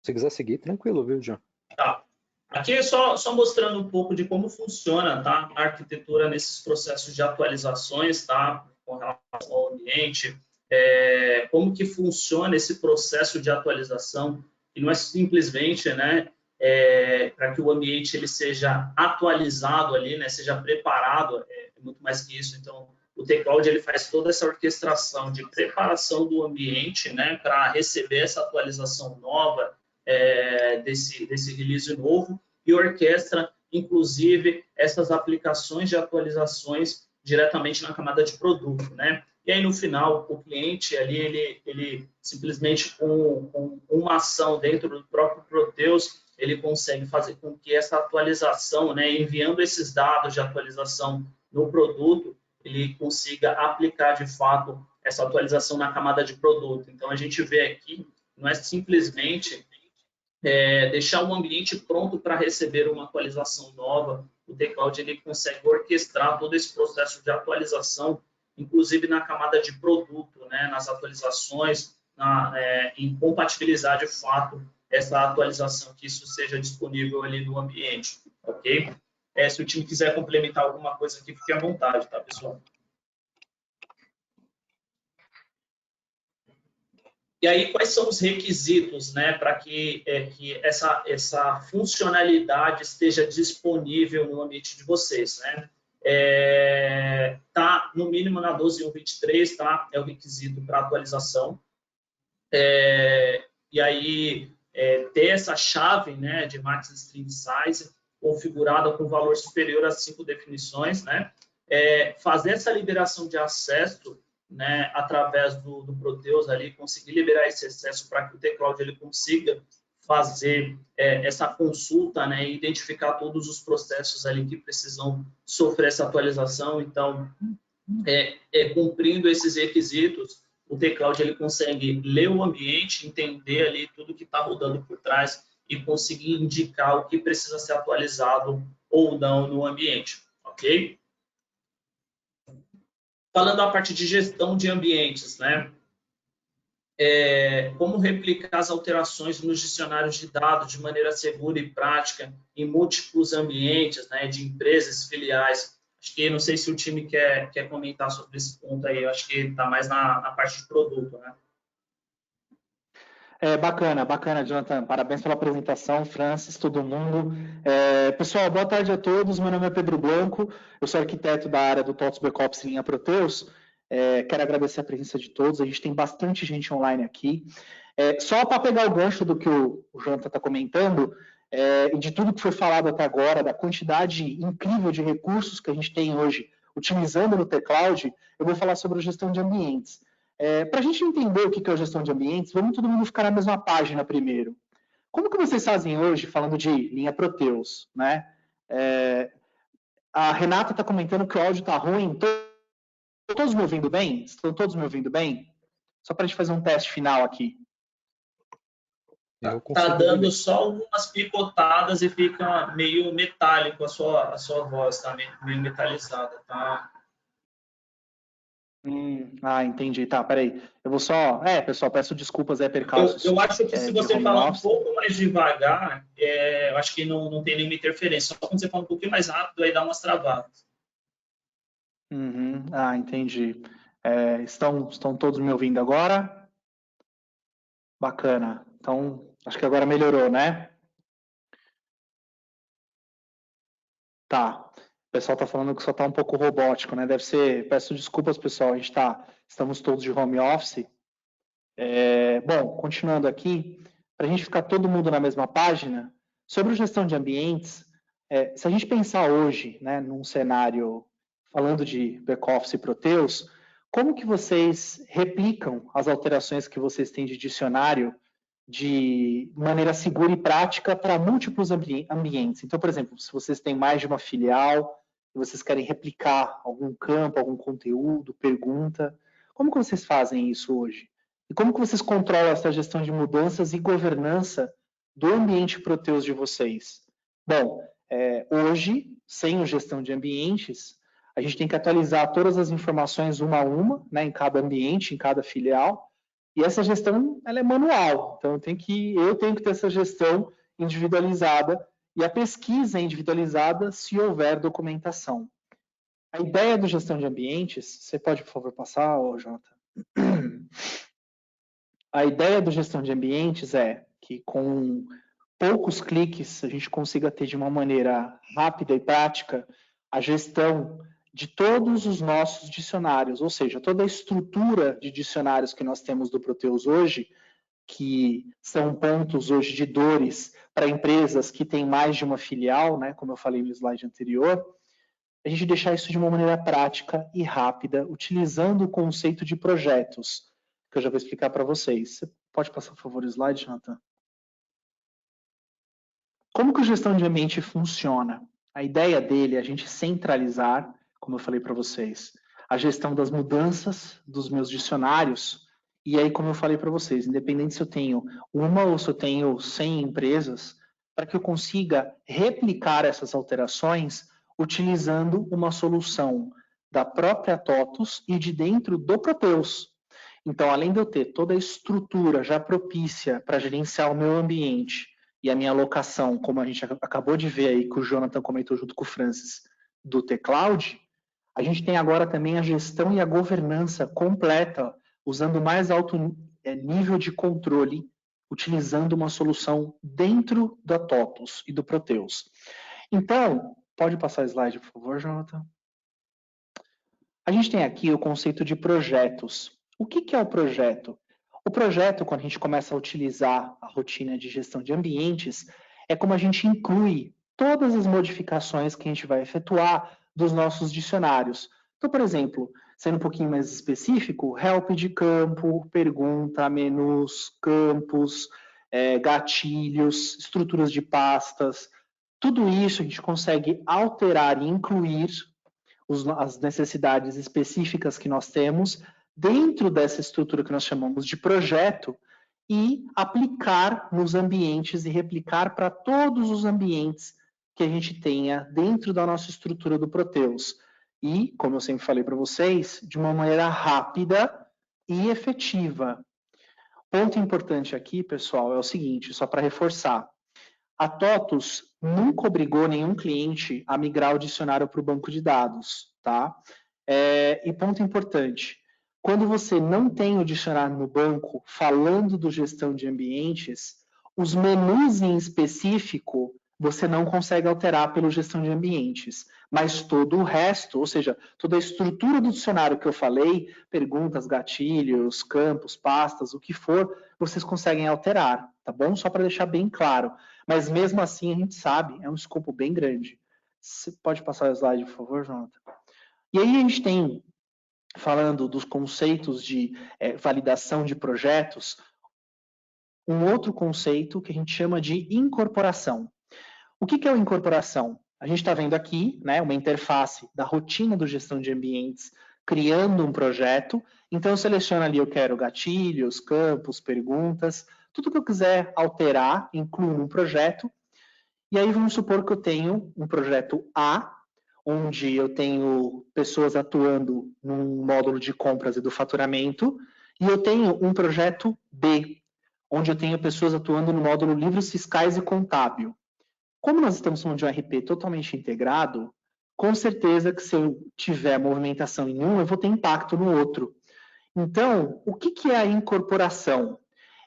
Se quiser seguir, tranquilo, viu, John? Tá. Aqui é só mostrando um pouco de como funciona, tá, a arquitetura nesses processos de atualizações, tá, com relação ao ambiente, como que funciona esse processo de atualização, e não é simplesmente, né, para que o ambiente ele seja atualizado ali, né, seja preparado, é muito mais que isso. Então, o T-Cloud ele faz toda essa orquestração de preparação do ambiente, né, para receber essa atualização nova, desse release novo, e orquestra, inclusive, essas aplicações de atualizações diretamente na camada de produto, né? E aí, no final, o cliente ali, ele simplesmente com uma ação dentro do próprio Proteus, ele consegue fazer com que essa atualização, né, enviando esses dados de atualização no produto, ele consiga aplicar, de fato, essa atualização na camada de produto. Então, a gente vê aqui, não é simplesmente deixar o ambiente pronto para receber uma atualização nova. O T-Cloud ele consegue orquestrar todo esse processo de atualização, inclusive na camada de produto, né, nas atualizações, em compatibilizar de fato essa atualização, que isso seja disponível ali no ambiente, ok? Se o time quiser complementar alguma coisa aqui, fique à vontade, tá, pessoal? E aí, quais são os requisitos, né, para que essa funcionalidade esteja disponível no ambiente de vocês, né? Tá no mínimo na 12.1.23, tá? É o requisito para atualização. E aí, ter essa chave, né, de max string size configurada com valor superior a 5 definições, né? Fazer essa liberação de acesso, né, através do Proteus ali, conseguir liberar esse acesso para que o T-Cloud ele consiga fazer essa consulta, né, e identificar todos os processos ali que precisam sofrer essa atualização. Então, cumprindo esses requisitos, o T-Cloud ele consegue ler o ambiente, entender ali tudo que está rodando por trás e conseguir indicar o que precisa ser atualizado ou não no ambiente, ok? Falando a parte de gestão de ambientes, né? Como replicar as alterações nos dicionários de dados de maneira segura e prática em múltiplos ambientes, né, de empresas, filiais. Acho que, não sei se o time quer comentar sobre esse ponto aí, eu acho que está mais na parte de produto, né? Bacana, Jonathan. Parabéns pela apresentação, Francis, todo mundo. Pessoal, boa tarde a todos. Meu nome é Pedro Blanco, eu sou arquiteto da área do TOTS Backups linha Proteus. Quero agradecer a presença de todos, a gente tem bastante gente online aqui. Só para pegar o gancho do que o Jonathan está comentando, e de tudo que foi falado até agora, da quantidade incrível de recursos que a gente tem hoje utilizando no T-Cloud, eu vou falar sobre a gestão de ambientes. Para a gente entender o que é a gestão de ambientes, vamos todo mundo ficar na mesma página primeiro. Como que vocês fazem hoje, falando de linha Proteus, né? A Renata está comentando que o áudio está ruim. Estão todos me ouvindo bem? Estão todos me ouvindo bem? Só para a gente fazer um teste final aqui. Tá dando só algumas picotadas e fica meio metálico a sua voz, tá meio metalizada, tá? Entendi. Tá, peraí. Eu vou só... pessoal, peço desculpas percalços. Eu acho que se você falar um pouco mais devagar, eu acho que não tem nenhuma interferência. Só quando você fala um pouquinho mais rápido, aí dá umas travadas. Entendi. Estão todos me ouvindo agora? Bacana. Então, acho que agora melhorou, né? Tá. O pessoal está falando que só está um pouco robótico, né? Deve ser... Peço desculpas, pessoal. Estamos todos de home office. Bom, continuando aqui, para a gente ficar todo mundo na mesma página, sobre gestão de ambientes, se a gente pensar hoje, né, num cenário falando de back-office e Proteus, como que vocês replicam as alterações que vocês têm de dicionário de maneira segura e prática para múltiplos ambientes? Então, por exemplo, se vocês têm mais de uma filial e vocês querem replicar algum campo, algum conteúdo, pergunta, como que vocês fazem isso hoje? E como que vocês controlam essa gestão de mudanças e governança do ambiente Proteus de vocês? Bom, hoje, sem a gestão de ambientes, a gente tem que atualizar todas as informações uma a uma, né, em cada ambiente, em cada filial, e essa gestão ela é manual, então eu tenho que ter essa gestão individualizada, e a pesquisa é individualizada se houver documentação. A ideia do gestão de ambientes, você pode, por favor, passar, Jota? A ideia do gestão de ambientes é que com poucos cliques a gente consiga ter de uma maneira rápida e prática a gestão de todos os nossos dicionários, ou seja, toda a estrutura de dicionários que nós temos do Proteus hoje, que são pontos hoje de dores para empresas que têm mais de uma filial, né, como eu falei no slide anterior, a gente deixar isso de uma maneira prática e rápida, utilizando o conceito de projetos, que eu já vou explicar para vocês. Você pode passar, por favor, o slide, Jonathan? Como que a gestão de ambiente funciona? A ideia dele é a gente centralizar, como eu falei para vocês, a gestão das mudanças dos meus dicionários. E aí, como eu falei para vocês, independente se eu tenho uma ou se eu tenho 100 empresas, para que eu consiga replicar essas alterações utilizando uma solução da própria TOTUS e de dentro do Proteus. Então, além de eu ter toda a estrutura já propícia para gerenciar o meu ambiente e a minha alocação, como a gente acabou de ver aí, que o Jonathan comentou junto com o Francis, do T-Cloud, a gente tem agora também a gestão e a governança completa, usando o mais alto nível de controle, utilizando uma solução dentro da TOTUS e do Proteus. Então, pode passar o slide, por favor, Jonathan? A gente tem aqui o conceito de projetos. O que é o projeto? O projeto, quando a gente começa a utilizar a rotina de gestão de ambientes, é como a gente inclui todas as modificações que a gente vai efetuar dos nossos dicionários. Então, por exemplo, sendo um pouquinho mais específico, help de campo, pergunta, menus, campos, gatilhos, estruturas de pastas, tudo isso a gente consegue alterar e incluir as necessidades específicas que nós temos dentro dessa estrutura que nós chamamos de projeto e aplicar nos ambientes e replicar para todos os ambientes que a gente tenha dentro da nossa estrutura do Proteus. E, como eu sempre falei para vocês, de uma maneira rápida e efetiva. Ponto importante aqui, pessoal, é o seguinte, só para reforçar. A TOTUS nunca obrigou nenhum cliente a migrar o dicionário para o banco de dados, tá? E ponto importante, quando você não tem o dicionário no banco, falando do gestão de ambientes, os menus em específico você não consegue alterar pelo gestão de ambientes, mas todo o resto, ou seja, toda a estrutura do dicionário que eu falei, perguntas, gatilhos, campos, pastas, o que for, vocês conseguem alterar, tá bom? Só para deixar bem claro. Mas mesmo assim, a gente sabe, é um escopo bem grande. Você pode passar o slide, por favor, Jonathan? E aí a gente tem, falando dos conceitos de validação de projetos, um outro conceito que a gente chama de incorporação. O que é a incorporação? A gente está vendo aqui, né, uma interface da rotina do gestão de ambientes criando um projeto. Então, eu seleciono ali, eu quero gatilhos, campos, perguntas, tudo que eu quiser alterar, incluo no projeto. E aí, vamos supor que eu tenho um projeto A, onde eu tenho pessoas atuando num módulo de compras e do faturamento, e eu tenho um projeto B, onde eu tenho pessoas atuando no módulo livros fiscais e contábil. Como nós estamos falando de um RP totalmente integrado, com certeza que se eu tiver movimentação em um, eu vou ter impacto no outro. Então, o que é a incorporação?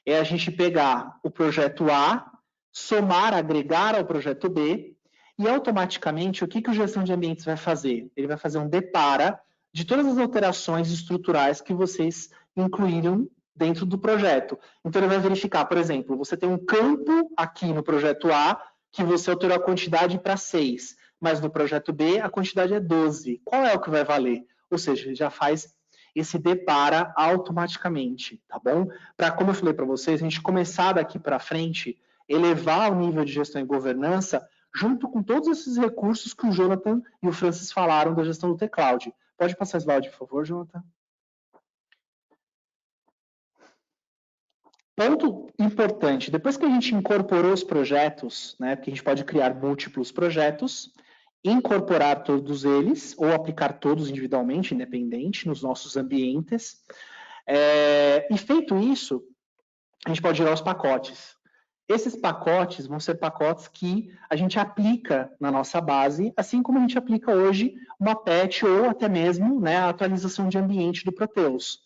É a gente pegar o projeto A, somar, agregar ao projeto B, e automaticamente, o que o gestão de ambientes vai fazer? Ele vai fazer um depara de todas as alterações estruturais que vocês incluíram dentro do projeto. Então, ele vai verificar, por exemplo, você tem um campo aqui no projeto A, que você alterou a quantidade para 6, mas no projeto B a quantidade é 12. Qual é o que vai valer? Ou seja, ele já faz esse depara automaticamente, tá bom? Para, como eu falei para vocês, a gente começar daqui para frente, elevar o nível de gestão e governança junto com todos esses recursos que o Jonathan e o Francis falaram da gestão do T-Cloud. Pode passar o slide, por favor, Jonathan? Ponto importante, depois que a gente incorporou os projetos, né, porque a gente pode criar múltiplos projetos, incorporar todos eles, ou aplicar todos individualmente, independente, nos nossos ambientes. E feito isso, a gente pode gerar os pacotes. Esses pacotes vão ser pacotes que a gente aplica na nossa base, assim como a gente aplica hoje uma patch ou até mesmo, né, a atualização de ambiente do Proteus.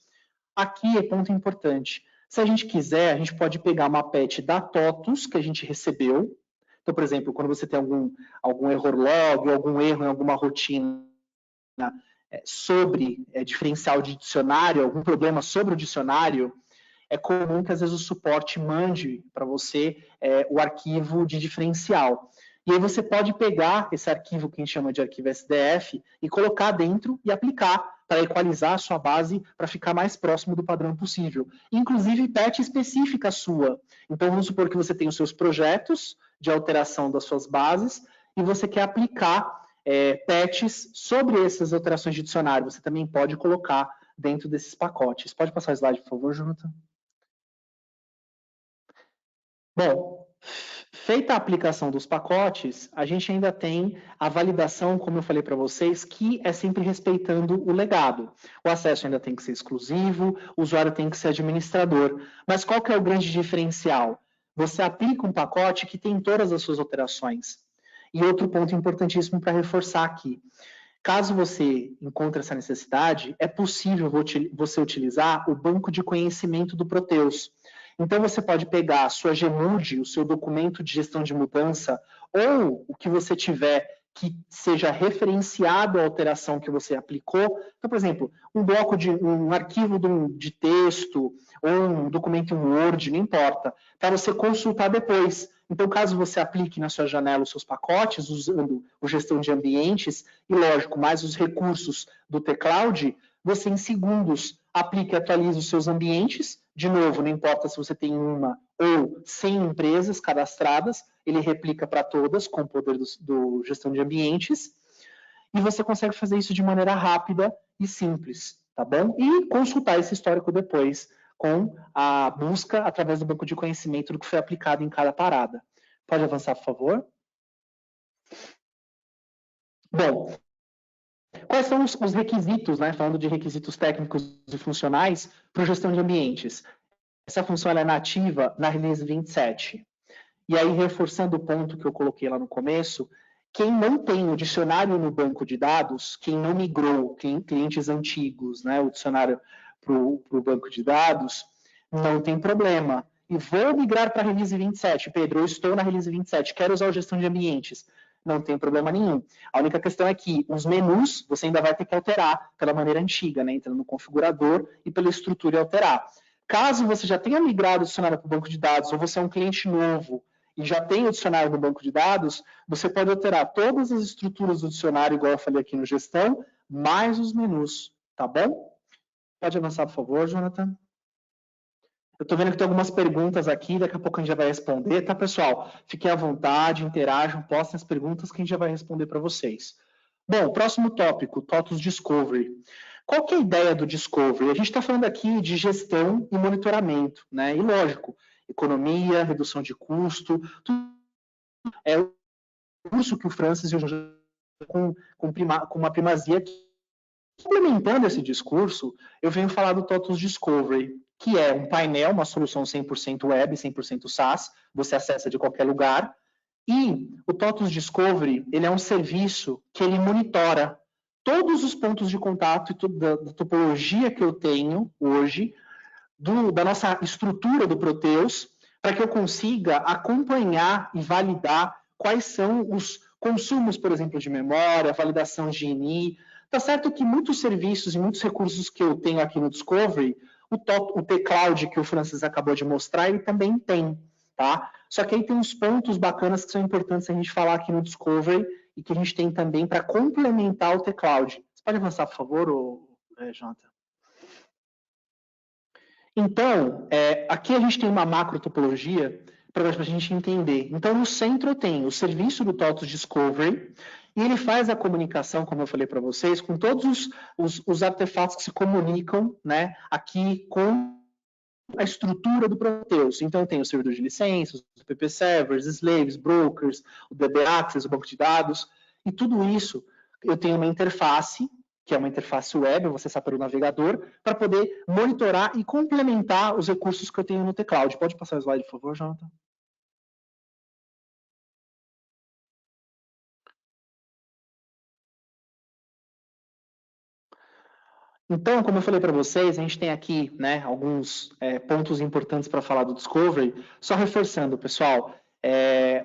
Aqui é ponto importante. Se a gente quiser, a gente pode pegar uma patch da TOTUS que a gente recebeu. Então, por exemplo, quando você tem algum error log, algum erro em alguma rotina sobre diferencial de dicionário, algum problema sobre o dicionário, é comum que às vezes o suporte mande para você o arquivo de diferencial. E aí você pode pegar esse arquivo que a gente chama de arquivo SDF e colocar dentro e aplicar para equalizar a sua base para ficar mais próximo do padrão possível. Inclusive patch específica sua. Então vamos supor que você tem os seus projetos de alteração das suas bases e você quer aplicar patches sobre essas alterações de dicionário. Você também pode colocar dentro desses pacotes. Pode passar o slide, por favor, Jonathan? Bom, feita a aplicação dos pacotes, a gente ainda tem a validação, como eu falei para vocês, que é sempre respeitando o legado. O acesso ainda tem que ser exclusivo, o usuário tem que ser administrador. Mas qual que é o grande diferencial? Você aplica um pacote que tem todas as suas alterações. E outro ponto importantíssimo para reforçar aqui. Caso você encontre essa necessidade, é possível você utilizar o banco de conhecimento do Proteus. Então, você pode pegar a sua GMUD, o seu documento de gestão de mudança, ou o que você tiver que seja referenciado à alteração que você aplicou. Então, por exemplo, um arquivo de texto, ou um documento em Word, não importa, para você consultar depois. Então, caso você aplique na sua janela os seus pacotes, usando o gestão de ambientes, e lógico, mais os recursos do T-Cloud, você em segundos aplica e atualiza os seus ambientes. De novo, não importa se você tem uma ou 100 empresas cadastradas, ele replica para todas com o poder do gestão de ambientes, e você consegue fazer isso de maneira rápida e simples, tá bom? E consultar esse histórico depois com a busca através do banco de conhecimento do que foi aplicado em cada parada. Pode avançar, por favor? Bom, quais são os requisitos, né, falando de requisitos técnicos e funcionais para gestão de ambientes? Essa função ela é nativa na release 27. E aí, reforçando o ponto que eu coloquei lá no começo, quem não tem o dicionário no banco de dados, quem não migrou, clientes antigos, né, o dicionário para o banco de dados, não tem problema. E vou migrar para a release 27. Pedro, eu estou na release 27, quero usar a gestão de ambientes. Não tem problema nenhum. A única questão é que os menus você ainda vai ter que alterar pela maneira antiga, né, entrando no configurador e pela estrutura e alterar. Caso você já tenha migrado o dicionário para o banco de dados, ou você é um cliente novo e já tem o dicionário no banco de dados, você pode alterar todas as estruturas do dicionário, igual eu falei aqui no gestão, mais os menus, tá bom? Pode avançar, por favor, Jonathan. Eu estou vendo que tem algumas perguntas aqui, daqui a pouco a gente já vai responder, tá, pessoal? Fiquem à vontade, interajam, postem as perguntas que a gente já vai responder para vocês. Bom, próximo tópico, TOTUS Discovery. Qual que é a ideia do Discovery? A gente está falando aqui de gestão e monitoramento, né? E lógico, economia, redução de custo, tudo é o curso que o Francis e o João com uma primazia aqui. Complementando esse discurso, eu venho falar do TOTUS Discovery, que é um painel, uma solução 100% web, 100% SaaS, você acessa de qualquer lugar, e o TOTUS Discovery, ele é um serviço que ele monitora todos os pontos de contato e da topologia que eu tenho hoje, da nossa estrutura do Proteus, para que eu consiga acompanhar e validar quais são os consumos, por exemplo, de memória, validação de INI. Tá certo que muitos serviços e muitos recursos que eu tenho aqui no Discovery, o T-Cloud que o Francis acabou de mostrar, ele também tem, tá? Só que aí tem uns pontos bacanas que são importantes a gente falar aqui no Discovery e que a gente tem também para complementar o T-Cloud. Você pode avançar, por favor, Jonathan? Então, aqui a gente tem uma macro topologia para a gente entender. Então, no centro eu tenho o serviço do TOTUS Discovery, e ele faz a comunicação, como eu falei para vocês, com todos os artefatos que se comunicam, né, aqui com a estrutura do Proteus. Então, eu tenho o servidor de licenças, os PP servers, slaves, brokers, o DB Access, o banco de dados, e tudo isso eu tenho uma interface, que é uma interface web, você acessa pelo navegador, para poder monitorar e complementar os recursos que eu tenho no T-Cloud. Pode passar o slide, por favor, Jonathan? Então, como eu falei para vocês, a gente tem aqui, né, alguns pontos importantes para falar do Discovery. Só reforçando, pessoal,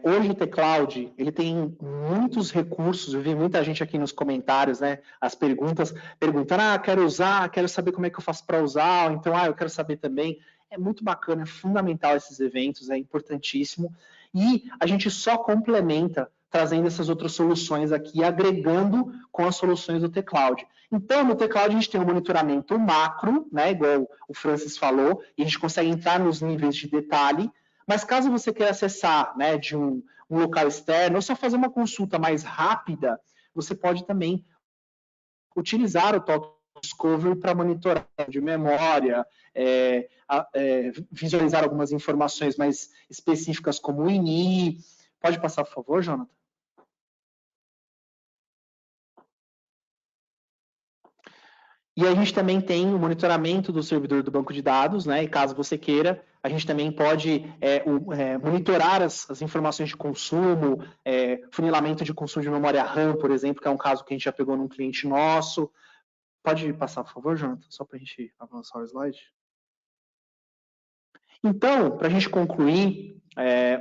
hoje o T-Cloud, ele tem muitos recursos. Eu vi muita gente aqui nos comentários, né, as perguntas, perguntando, quero usar, quero saber como é que eu faço para usar, ou então, eu quero saber também. É muito bacana, é fundamental esses eventos, é importantíssimo. E a gente só complementa trazendo essas outras soluções aqui, agregando com as soluções do T-Cloud. Então, no T-Cloud, a gente tem um monitoramento macro, né, igual o Francis falou, e a gente consegue entrar nos níveis de detalhe, mas caso você queira acessar, né, de um local externo, ou só fazer uma consulta mais rápida, você pode também utilizar o TOTUS Discovery para monitorar de memória, visualizar algumas informações mais específicas como o INI. Pode passar, por favor, Jonathan? E a gente também tem o monitoramento do servidor do banco de dados, né? E caso você queira, a gente também pode monitorar as informações de consumo, funilamento de consumo de memória RAM, por exemplo, que é um caso que a gente já pegou num cliente nosso. Pode passar, por favor, Jonathan, só para a gente avançar o slide. Então, para a gente concluir,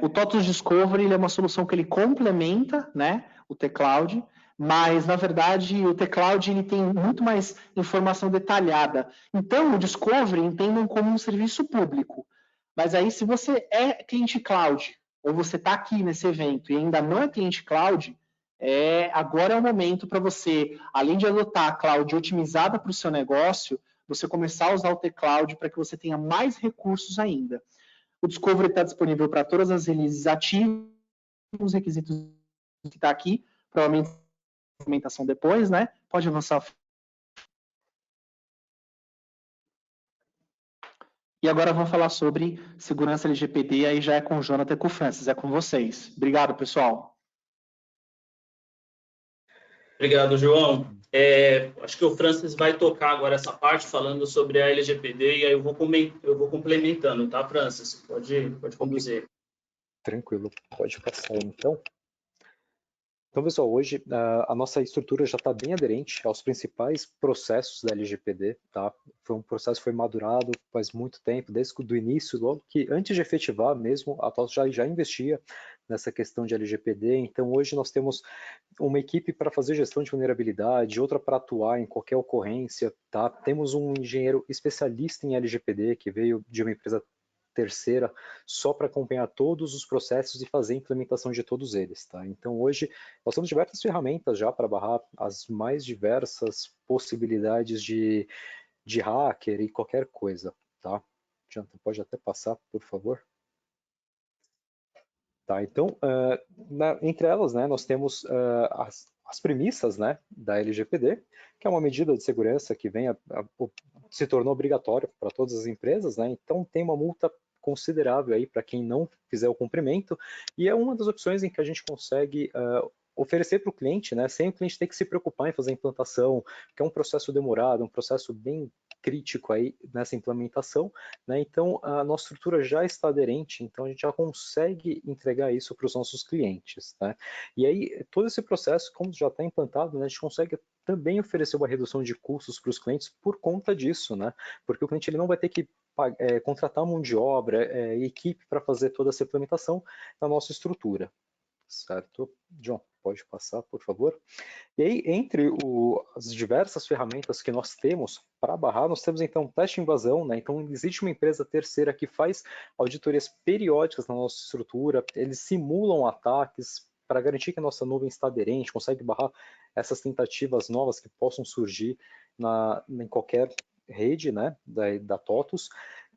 o TOTUS Discovery ele é uma solução que ele complementa, né, o T-Cloud, mas, na verdade, o T-Cloud ele tem muito mais informação detalhada. Então, o Discovery entendam como um serviço público. Mas aí, se você é cliente cloud, ou você está aqui nesse evento e ainda não é cliente cloud, agora é o momento para você, além de adotar a cloud otimizada para o seu negócio, você começar a usar o T-Cloud para que você tenha mais recursos ainda. O Discovery está disponível para todas as releases ativas, os requisitos que está aqui, provavelmente documentação depois, né? Pode avançar. E agora vamos falar sobre segurança LGPD, aí já é com o Jonathan e com o Francis, é com vocês. Obrigado, pessoal. Obrigado, João. Acho que o Francis vai tocar agora essa parte falando sobre a LGPD e aí eu vou complementando, tá, Francis? Pode conduzir. Tranquilo, pode passar então. Então, pessoal, hoje a nossa estrutura já está bem aderente aos principais processos da LGPD, tá? Um processo que foi madurado faz muito tempo, desde o início, logo que antes de efetivar mesmo, a TOTUS já investia nessa questão de LGPD. Então, hoje nós temos uma equipe para fazer gestão de vulnerabilidade, outra para atuar em qualquer ocorrência, tá? Temos um engenheiro especialista em LGPD que veio de uma empresa terceira só para acompanhar todos os processos e fazer a implementação de todos eles, tá? Então hoje nós temos diversas ferramentas já para barrar as mais diversas possibilidades de hacker e qualquer coisa, tá? Jonathan, pode até passar, por favor? Tá, então, entre elas, né, nós temos as premissas, né, da LGPD, que é uma medida de segurança que se tornou obrigatória para todas as empresas, né? Então tem uma multa considerável aí para quem não fizer o cumprimento, e é uma das opções em que a gente consegue oferecer para o cliente, né, sem o cliente ter que se preocupar em fazer a implantação, que é um processo demorado, um processo bem crítico aí nessa implementação, né? Então a nossa estrutura já está aderente, então a gente já consegue entregar isso para os nossos clientes, né? E aí todo esse processo, como já está implantado, né, a gente consegue também oferecer uma redução de custos para os clientes por conta disso, né? Porque o cliente ele não vai ter que contratar mão de obra, equipe para fazer toda essa implementação na nossa estrutura, certo? John, pode passar, por favor. E aí, entre as diversas ferramentas que nós temos para barrar, nós temos então teste de invasão, né? Então existe uma empresa terceira que faz auditorias periódicas na nossa estrutura, eles simulam ataques para garantir que a nossa nuvem está aderente, consegue barrar essas tentativas novas que possam surgir em qualquer rede, né, da TOTUS.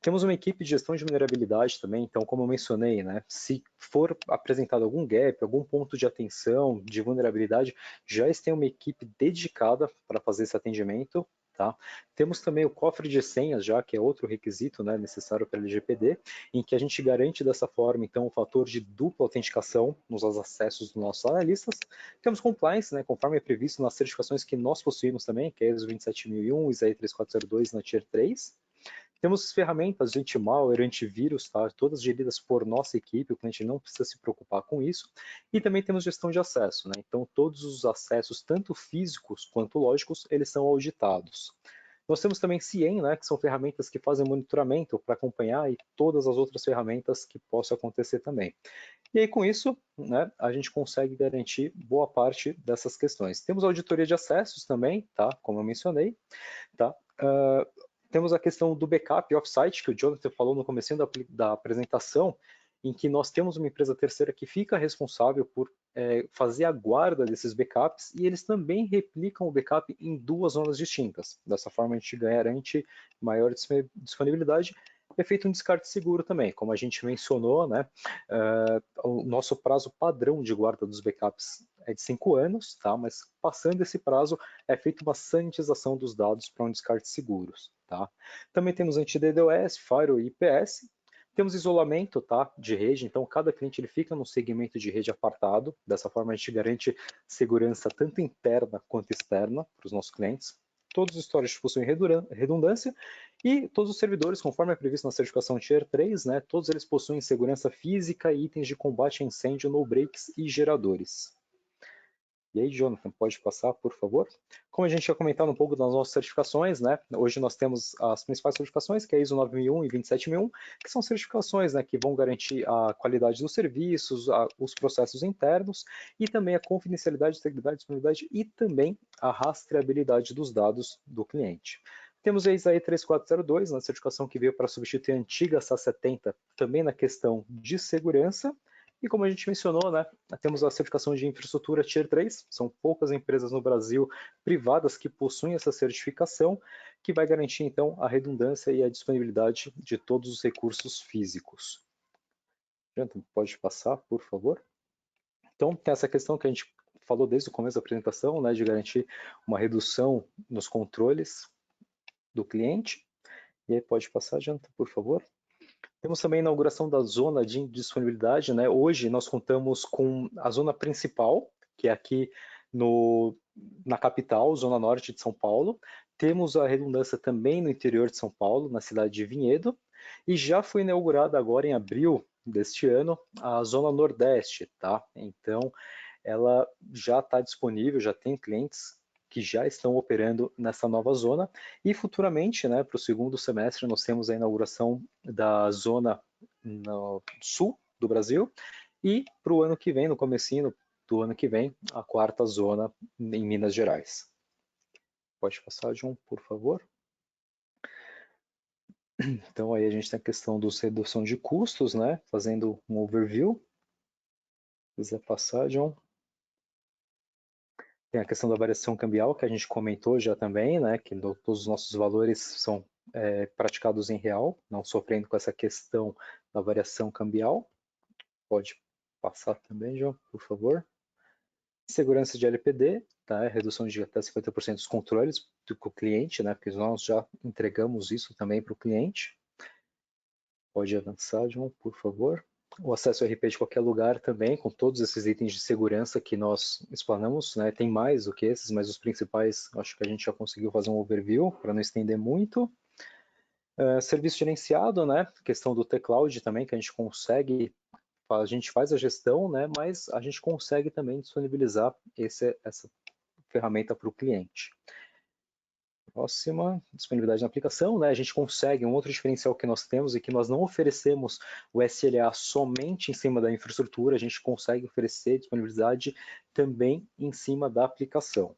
Temos uma equipe de gestão de vulnerabilidade também, então, como eu mencionei, né, se for apresentado algum gap, algum ponto de atenção, de vulnerabilidade, já tem uma equipe dedicada para fazer esse atendimento. Tá? Temos também o cofre de senhas, já que é outro requisito, né, necessário para a LGPD, em que a gente garante dessa forma, então, o fator de dupla autenticação nos acessos dos nossos analistas. Temos compliance, né, conforme é previsto nas certificações que nós possuímos também, que é a ISO 27001 e ISAE 3402 na Tier 3. Temos ferramentas de anti-malware, antivírus, tá? Todas geridas por nossa equipe, o cliente não precisa se preocupar com isso. E também temos gestão de acesso, né? Então, todos os acessos, tanto físicos quanto lógicos, eles são auditados. Nós temos também CIEM, né, que são ferramentas que fazem monitoramento para acompanhar e todas as outras ferramentas que possam acontecer também. E aí, com isso, né, a gente consegue garantir boa parte dessas questões. Temos auditoria de acessos também, tá? Como eu mencionei, tá? Temos a questão do backup off-site, que o Jonathan falou no começo da apresentação, em que nós temos uma empresa terceira que fica responsável por fazer a guarda desses backups, e eles também replicam o backup em 2 zonas distintas. Dessa forma, a gente garante maior disponibilidade. É feito um descarte seguro também, como a gente mencionou, né? O nosso prazo padrão de guarda dos backups é de 5 anos, tá? Mas passando esse prazo, é feita uma sanitização dos dados para um descarte seguros, tá? Também temos anti-DDoS, Firewall e IPS. Temos isolamento, tá, de rede, então cada cliente ele fica num segmento de rede apartado. Dessa forma a gente garante segurança tanto interna quanto externa para os nossos clientes. Todos os storage possuem redundância e todos os servidores, conforme é previsto na certificação Tier 3, né, todos eles possuem segurança física e itens de combate a incêndio, no breaks e geradores. E aí, Jonathan, pode passar, por favor? Como a gente já comentado um pouco das nossas certificações, né? Hoje nós temos as principais certificações, que é a ISO 9001 e 27001, que são certificações, né, que vão garantir a qualidade dos serviços, os processos internos e também a confidencialidade, integridade, disponibilidade e também a rastreabilidade dos dados do cliente. Temos a ISAE 3402, na certificação que veio para substituir a antiga SA70, também na questão de segurança. E como a gente mencionou, né, temos a certificação de infraestrutura Tier 3, são poucas empresas no Brasil privadas que possuem essa certificação, que vai garantir então a redundância e a disponibilidade de todos os recursos físicos. Jonathan, pode passar, por favor? Então, tem essa questão que a gente falou desde o começo da apresentação, né, de garantir uma redução nos controles do cliente. E aí pode passar, Jonathan, por favor? Temos também a inauguração da zona de disponibilidade, né? Hoje nós contamos com a zona principal, que é aqui na capital, zona norte de São Paulo. Temos a redundância também no interior de São Paulo, na cidade de Vinhedo. E já foi inaugurada agora em abril deste ano a zona nordeste, tá? Então, ela já está disponível, já tem clientes que já estão operando nessa nova zona, e futuramente, né, para o segundo semestre, nós temos a inauguração da zona no sul do Brasil, e para o ano que vem, no comecinho do ano que vem, a 4ª zona em Minas Gerais. Pode passar, João, por favor. Então aí a gente tem a questão dos redução de custos, né, fazendo um overview. Se quiser passar, João. Tem a questão da variação cambial, que a gente comentou já também, né, que todos os nossos valores são praticados em real, não sofrendo com essa questão da variação cambial. Pode passar também, João, por favor. Segurança de LPD, tá? Redução de até 50% dos controles do cliente, né? Porque nós já entregamos isso também para o cliente. Pode avançar, João, por favor. O acesso ao RP de qualquer lugar também, com todos esses itens de segurança que nós explanamos, né? Tem mais do que esses, mas os principais, acho que a gente já conseguiu fazer um overview, para não estender muito. Serviço gerenciado, né? Questão do T-Cloud também, que a gente faz a gestão, né? Mas a gente consegue também disponibilizar essa ferramenta para o cliente. Próxima, disponibilidade na aplicação, né? A gente consegue, um outro diferencial que nós temos é que nós não oferecemos o SLA somente em cima da infraestrutura, a gente consegue oferecer disponibilidade também em cima da aplicação.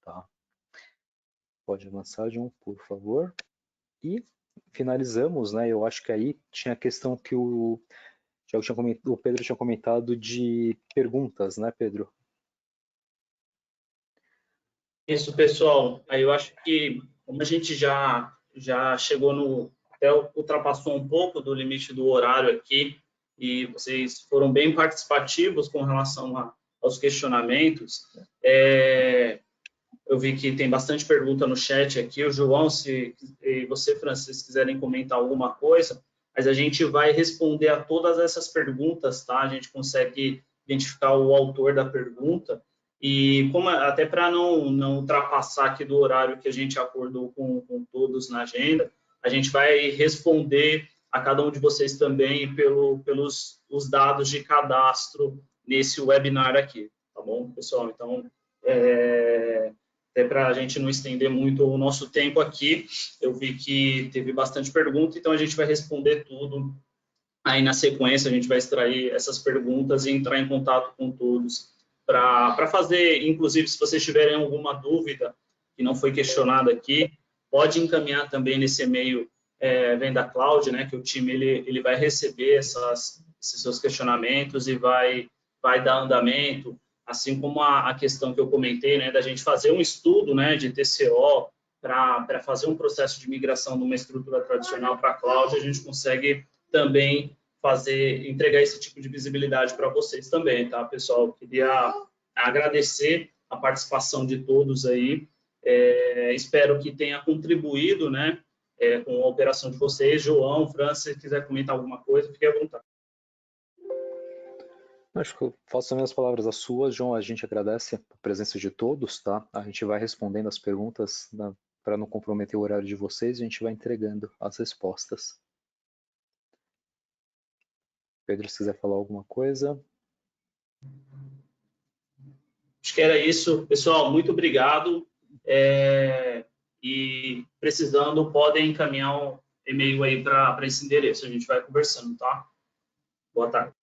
Tá? Pode avançar, João, por favor. E finalizamos, né? Eu acho que aí tinha a questão que o Pedro tinha comentado de perguntas, né, Pedro? Isso, pessoal. Aí eu acho que, como a gente já chegou até ultrapassou um pouco do limite do horário aqui, e vocês foram bem participativos com relação aos questionamentos, eu vi que tem bastante pergunta no chat aqui. O João, e você, Francis, se quiserem comentar alguma coisa, mas a gente vai responder a todas essas perguntas, tá? A gente consegue identificar o autor da pergunta. E até para não ultrapassar aqui do horário que a gente acordou com todos na agenda, a gente vai responder a cada um de vocês também pelos os dados de cadastro nesse webinar aqui, tá bom, pessoal? Então, até para a gente não estender muito o nosso tempo aqui, eu vi que teve bastante pergunta, então a gente vai responder tudo. Aí, na sequência, a gente vai extrair essas perguntas e entrar em contato com todos para fazer, inclusive, se vocês tiverem alguma dúvida que não foi questionada aqui, pode encaminhar também nesse e-mail Venda Cloud, né, que o time ele vai receber esses seus questionamentos e vai dar andamento, assim como a questão que eu comentei, né, da gente fazer um estudo, né, de TCO para fazer um processo de migração de uma estrutura tradicional para a cloud, a gente consegue também entregar esse tipo de visibilidade para vocês também, tá, pessoal? Queria agradecer a participação de todos aí, espero que tenha contribuído, né, com a operação de vocês. João, Francis, se quiser comentar alguma coisa, fique à vontade. Acho que eu faço as minhas palavras as suas, João. A gente agradece a presença de todos, tá? A gente vai respondendo as perguntas para não comprometer o horário de vocês, a gente vai entregando as respostas. Pedro, se quiser falar alguma coisa. Acho que era isso. Pessoal, muito obrigado. E precisando, podem encaminhar um e-mail aí para esse endereço. A gente vai conversando, tá? Boa tarde.